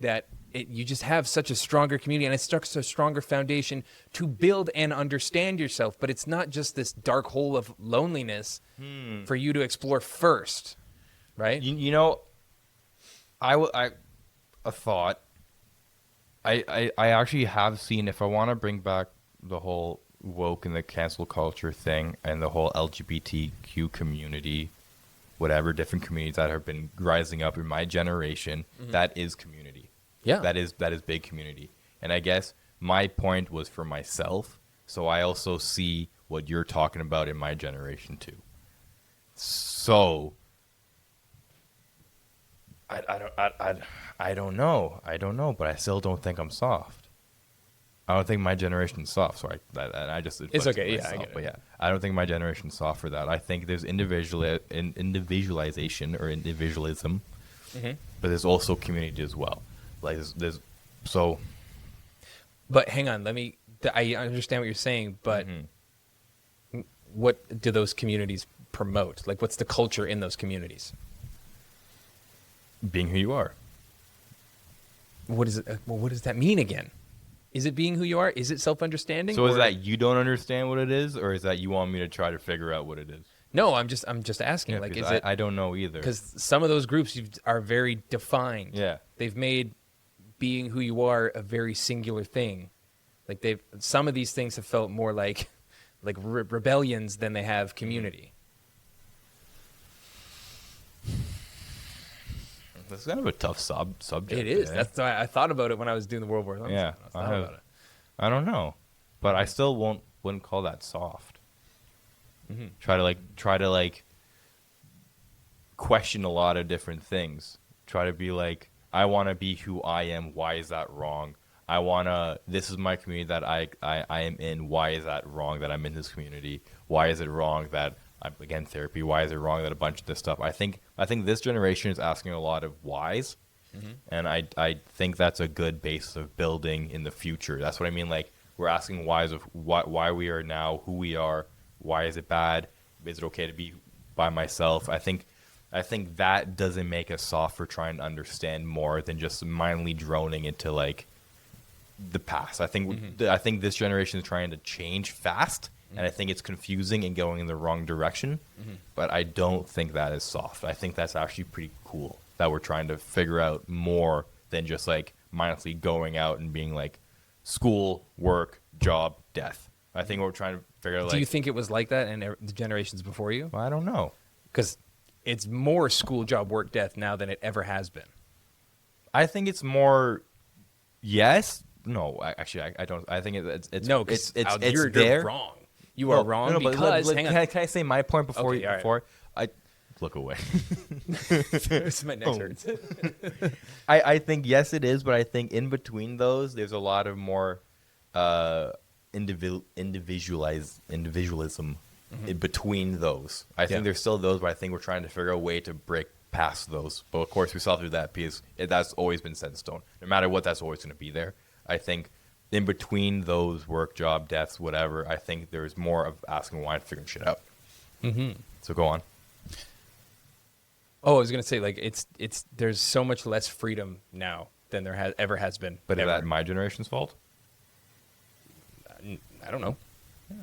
that you just have such a stronger community, and it's such a stronger foundation to build and understand yourself. But it's not just this dark hole of loneliness for you to explore first, right? You know, a thought. I actually have seen, if I want to bring back the whole woke and the cancel culture thing and the whole LGBTQ community, whatever different communities that have been rising up in my generation, that is community. Yeah. That is big community. And I guess my point was for myself, so I also see what you're talking about in my generation too. So I don't know, but I still don't think I'm soft. I don't think my generation's soft. So I just It's okay. myself, Yeah, I get it. but yeah, I don't think my generation's soft for that. I think there's individualization or individualism, but there's also community as well. Like there's so. But hang on, I understand what you're saying, but what do those communities promote? Like, what's the culture in those communities? Being who you are. What is it? Well, what does that mean again? Is it being who you are? Is it self-understanding? So is that you don't understand what it is, or is that you want me to try to figure out what it is? No, I'm just asking. Yeah, like, is I don't know either. Because some of those groups are very defined. Yeah. They've made being who you are a very singular thing. Like some of these things have felt more like rebellions than they have community. That's kind of a tough subject. It is. Eh? That's why I thought about it when I was doing the World War. Yeah, I thought about it. I don't know, but I still wouldn't call that soft. Try to like question a lot of different things. Try to be like, I want to be who I am. Why is that wrong? This is my community that I am in. Why is that wrong that I'm in this community? Why is it wrong that I'm again therapy? Why is it wrong that a bunch of this stuff? I think this generation is asking a lot of whys, and I think that's a good base of building in the future. That's what I mean. Like, we're asking whys of why we are now who we are. Why is it bad? Is it okay to be by myself? I think that doesn't make us soft for trying to understand more than just mindlessly droning into like the past. I think this generation is trying to change fast, and I think it's confusing and going in the wrong direction. But I don't think that is soft. I think that's actually pretty cool that we're trying to figure out more than just like mindlessly going out and being like school, work, job, death. I think we're trying to figure out like. Do you think it was like that in the generations before you? I don't know. Because it's more school, job, work, death now than it ever has been. I think it's more. Yes. No. I don't. I think it's no. It's you're there. Wrong. You are wrong no, because. Hang on. Can I say my point before Okay, before I look away? This is my next hurts. I think yes, it is, but I think in between those, there's a lot of more individualism in between those. I think there's still those, but I think we're trying to figure out a way to break past those. But of course, we saw through that because that's always been set in stone. No matter what, that's always going to be there. I think in between those work, job, deaths, whatever, I think there's more of asking why and figuring shit out. So go on. Oh, I was gonna say, like, it's there's so much less freedom now than there ever has been. But is that my generation's fault? I don't know. Yeah.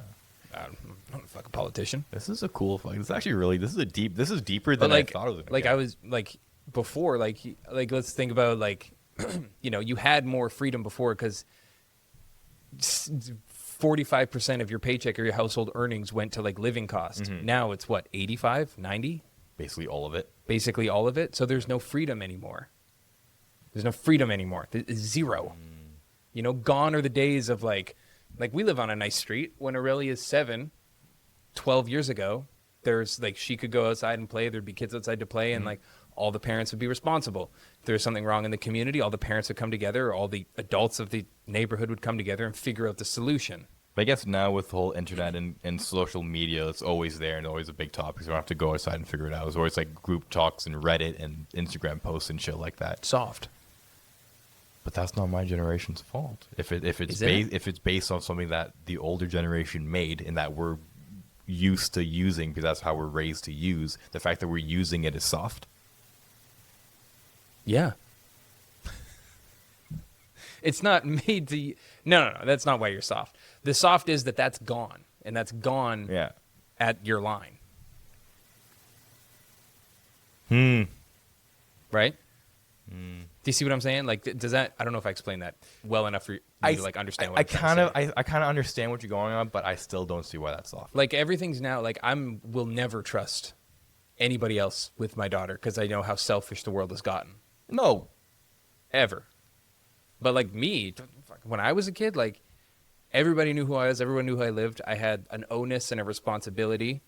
I'm not a fucking politician. This is a cool fucking. This is actually really. This is deeper than I thought it was gonna like get. I was like before, like let's think about like, you had more freedom before because 45% of your paycheck or your household earnings went to like living cost. Now it's what, 85, 90? Basically all of it. Basically all of it. So there's no freedom anymore. There's no freedom anymore. Zero. Gone are the days of like we live on a nice street. When Aurelia's 7, 12 years ago, there's like she could go outside and play. There'd be kids outside to play, and like all the parents would be responsible. If there's something wrong in the community, all the parents would come together, or all the adults of the neighborhood would come together and figure out the solution. But I guess now with the whole internet and social media, it's always there and always a big topic. So you don't have to go outside and figure it out. It's always like group talks and Reddit and Instagram posts and shit like that. Soft. But that's not my generation's fault. If it's based on something that the older generation made and that we're used to using because that's how we're raised to use, the fact that we're using it is soft. Yeah. It's not made to. No. That's not why you're soft. The soft is that's gone, and that's gone. Yeah. At your line. Right. Do you see what I'm saying? Like, does that? I don't know if I explained that well enough for you to like understand. What I kind of understand what you're going on, but I still don't see why that's soft. Like everything's now like will never trust anybody else with my daughter because I know how selfish the world has gotten. No, ever. But like me, when I was a kid, like everybody knew who I was. Everyone knew who I lived. I had an onus and a responsibility,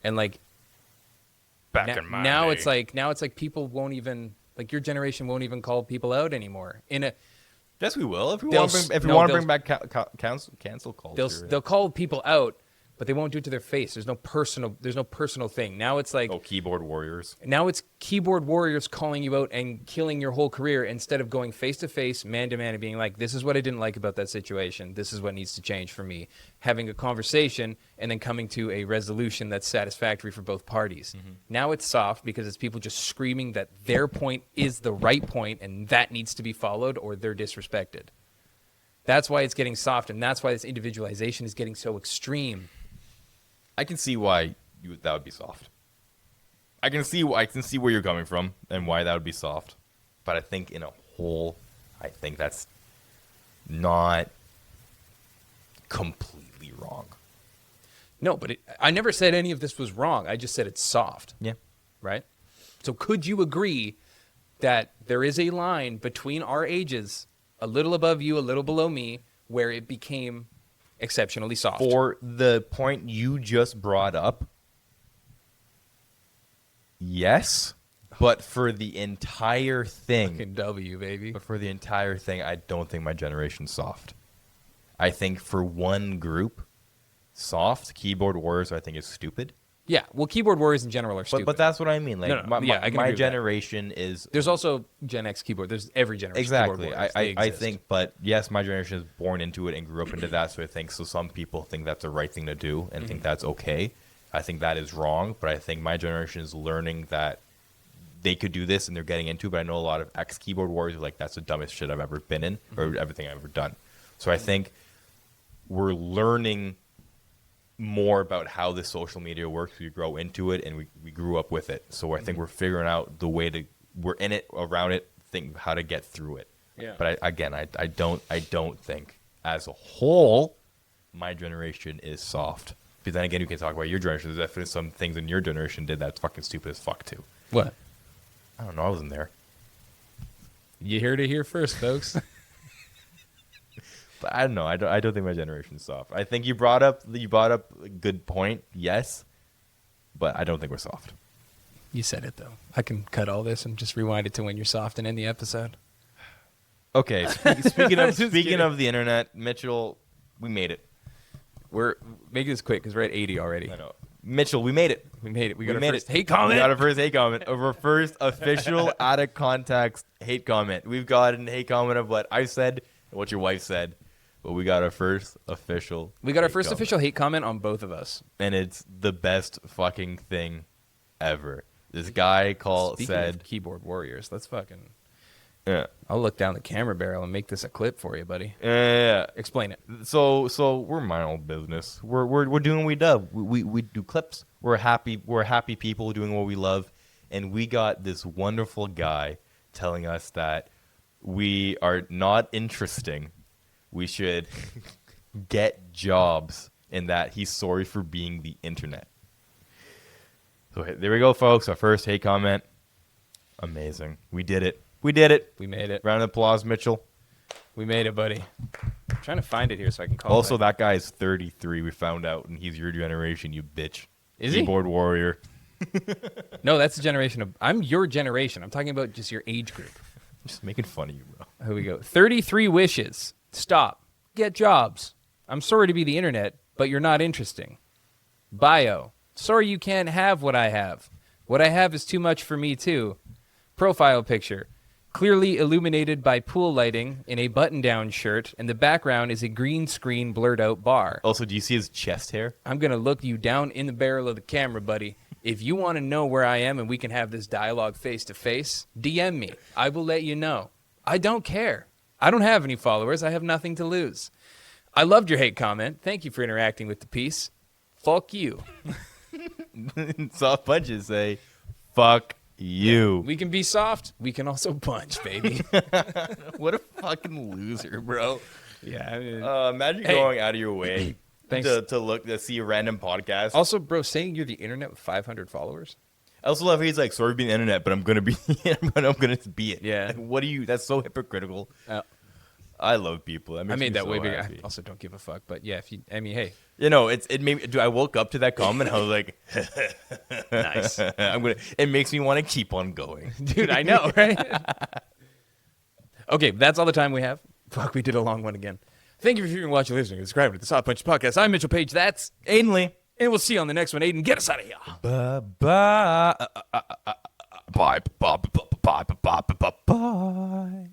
and like now it's like people won't even. Like your generation won't even call people out anymore. Yes, we will. If we want to bring back cancel culture, they'll call people out, but they won't do it to their face. There's no personal thing. Now it's like keyboard warriors. Now it's keyboard warriors calling you out and killing your whole career instead of going face to face, man to man, and being like, "This is what I didn't like about that situation. This is what needs to change for me." Having a conversation and then coming to a resolution that's satisfactory for both parties. Now it's soft because it's people just screaming that their point is the right point and that needs to be followed or they're disrespected. That's why it's getting soft, and that's why this individualization is getting so extreme. I can see why that would be soft. I can see where you're coming from and why that would be soft, but I think in a whole, I think that's not completely wrong. No, but I never said any of this was wrong. I just said it's soft. Yeah. Right? So could you agree that there is a line between our ages, a little above you, a little below me, where it became exceptionally soft. For the point you just brought up, yes, but for the entire thing, Fucking W, baby. I don't think my generation's soft. I think for one group, soft keyboard warriors, I think is stupid. Yeah, well, keyboard warriors in general are stupid. But that's what I mean. Like, No, yeah, I can agree my with generation is There's also Gen X keyboard. There's every generation. exactly. Keyboard warriors. They I exist. think, but yes, my generation is born into it and grew up into that. So I think some people think that's the right thing to do and think that's okay. I think that is wrong. But I think my generation is learning that they could do this and they're getting into it. But I know a lot of ex keyboard warriors are like, that's the dumbest shit I've ever been in or everything I've ever done. So I think we're learning more about how the social media works. We grow into it and we grew up with it. So I think we're figuring out the way to, we're in it, around it, think how to get through it. Yeah. But I don't think as a whole, my generation is soft. But then again, you can talk about your generation. There's definitely some things in your generation did that's fucking stupid as fuck too. What? I don't know. I wasn't there. You heard it here first, folks. But I don't know. I don't think my generation's soft. I think you brought up a good point. Yes, but I don't think we're soft. You said it, though. I can cut all this and just rewind it to when you're soft and end the episode. Okay. Speaking kidding. of the internet, Mitchell, we made it. We're making this quick because we're at 80 already. I know. Mitchell, we made it. We made it. We got our made first it. hate comment. We got our first hate comment. Our first official out of context hate comment. We've gotten a hate comment of what I said and what your wife said, but we got our first official. We got our hate first comment. official hate comment on both of us. And it's the best fucking thing ever. This guy Speaking said, of keyboard warriors, let's fucking. yeah. I'll look down the camera barrel and make this a clip for you, buddy. Yeah. Explain it. So we're my own business. We're doing what we love. We do clips. We're happy people doing what we love, and we got this wonderful guy telling us that we are not interesting. We should get jobs, and that he's sorry for being the internet. So there we go, folks. Our first hate comment. Amazing. We did it. We did it. We made it. Round of applause, Mitchell. We made it, buddy. I'm trying to find it here so I can call Also, it. that guy is 33. We found out, and he's your generation, you bitch. Is he? Keyboard warrior. No, that's the generation of. I'm your generation. I'm talking about just your age group. Just making fun of you, bro. Here we go. 33 wishes. Stop. Get jobs. I'm sorry to be the internet, but you're not interesting. Bio. Sorry you can't have what I have. What I have is too much for me, too. Profile picture. Clearly illuminated by pool lighting in a button-down shirt, and the background is a green screen blurred-out bar. Also, do you see his chest hair? I'm going to look you down in the barrel of the camera, buddy. If you want to know where I am and we can have this dialogue face-to-face, DM me. I will let you know. I don't care. I don't have any followers. I have nothing to lose. I loved your hate comment. Thank you for interacting with the piece. Fuck you. Soft punches say, fuck you. We can be soft. We can also punch, baby. What a fucking loser, bro. Yeah. I mean, Imagine Hey. going out of your way Thanks. to see a random podcast. Also, bro, saying you're the internet with 500 followers. I also love he's like, sorry for being the internet, but I'm gonna be I'm gonna be it. Yeah. Like, what do you? That's so hypocritical. I love people. That I makes made me that so way bigger. happy. I also don't give a fuck. But yeah, if you, I mean, hey, You know, it made me. Dude, I woke up to that comment. I was like, nice, It makes me want to keep on going. dude. I know, right? Okay, that's all the time we have. Fuck, we did a long one again. Thank you for viewing, watching, listening, and subscribing to the Soft Punch Podcast. I'm Mitchell Page. That's Aiden Lee. and we'll see you on the next one. Aiden, get us out of here. Bye bye. Bye bye bye bye bye bye.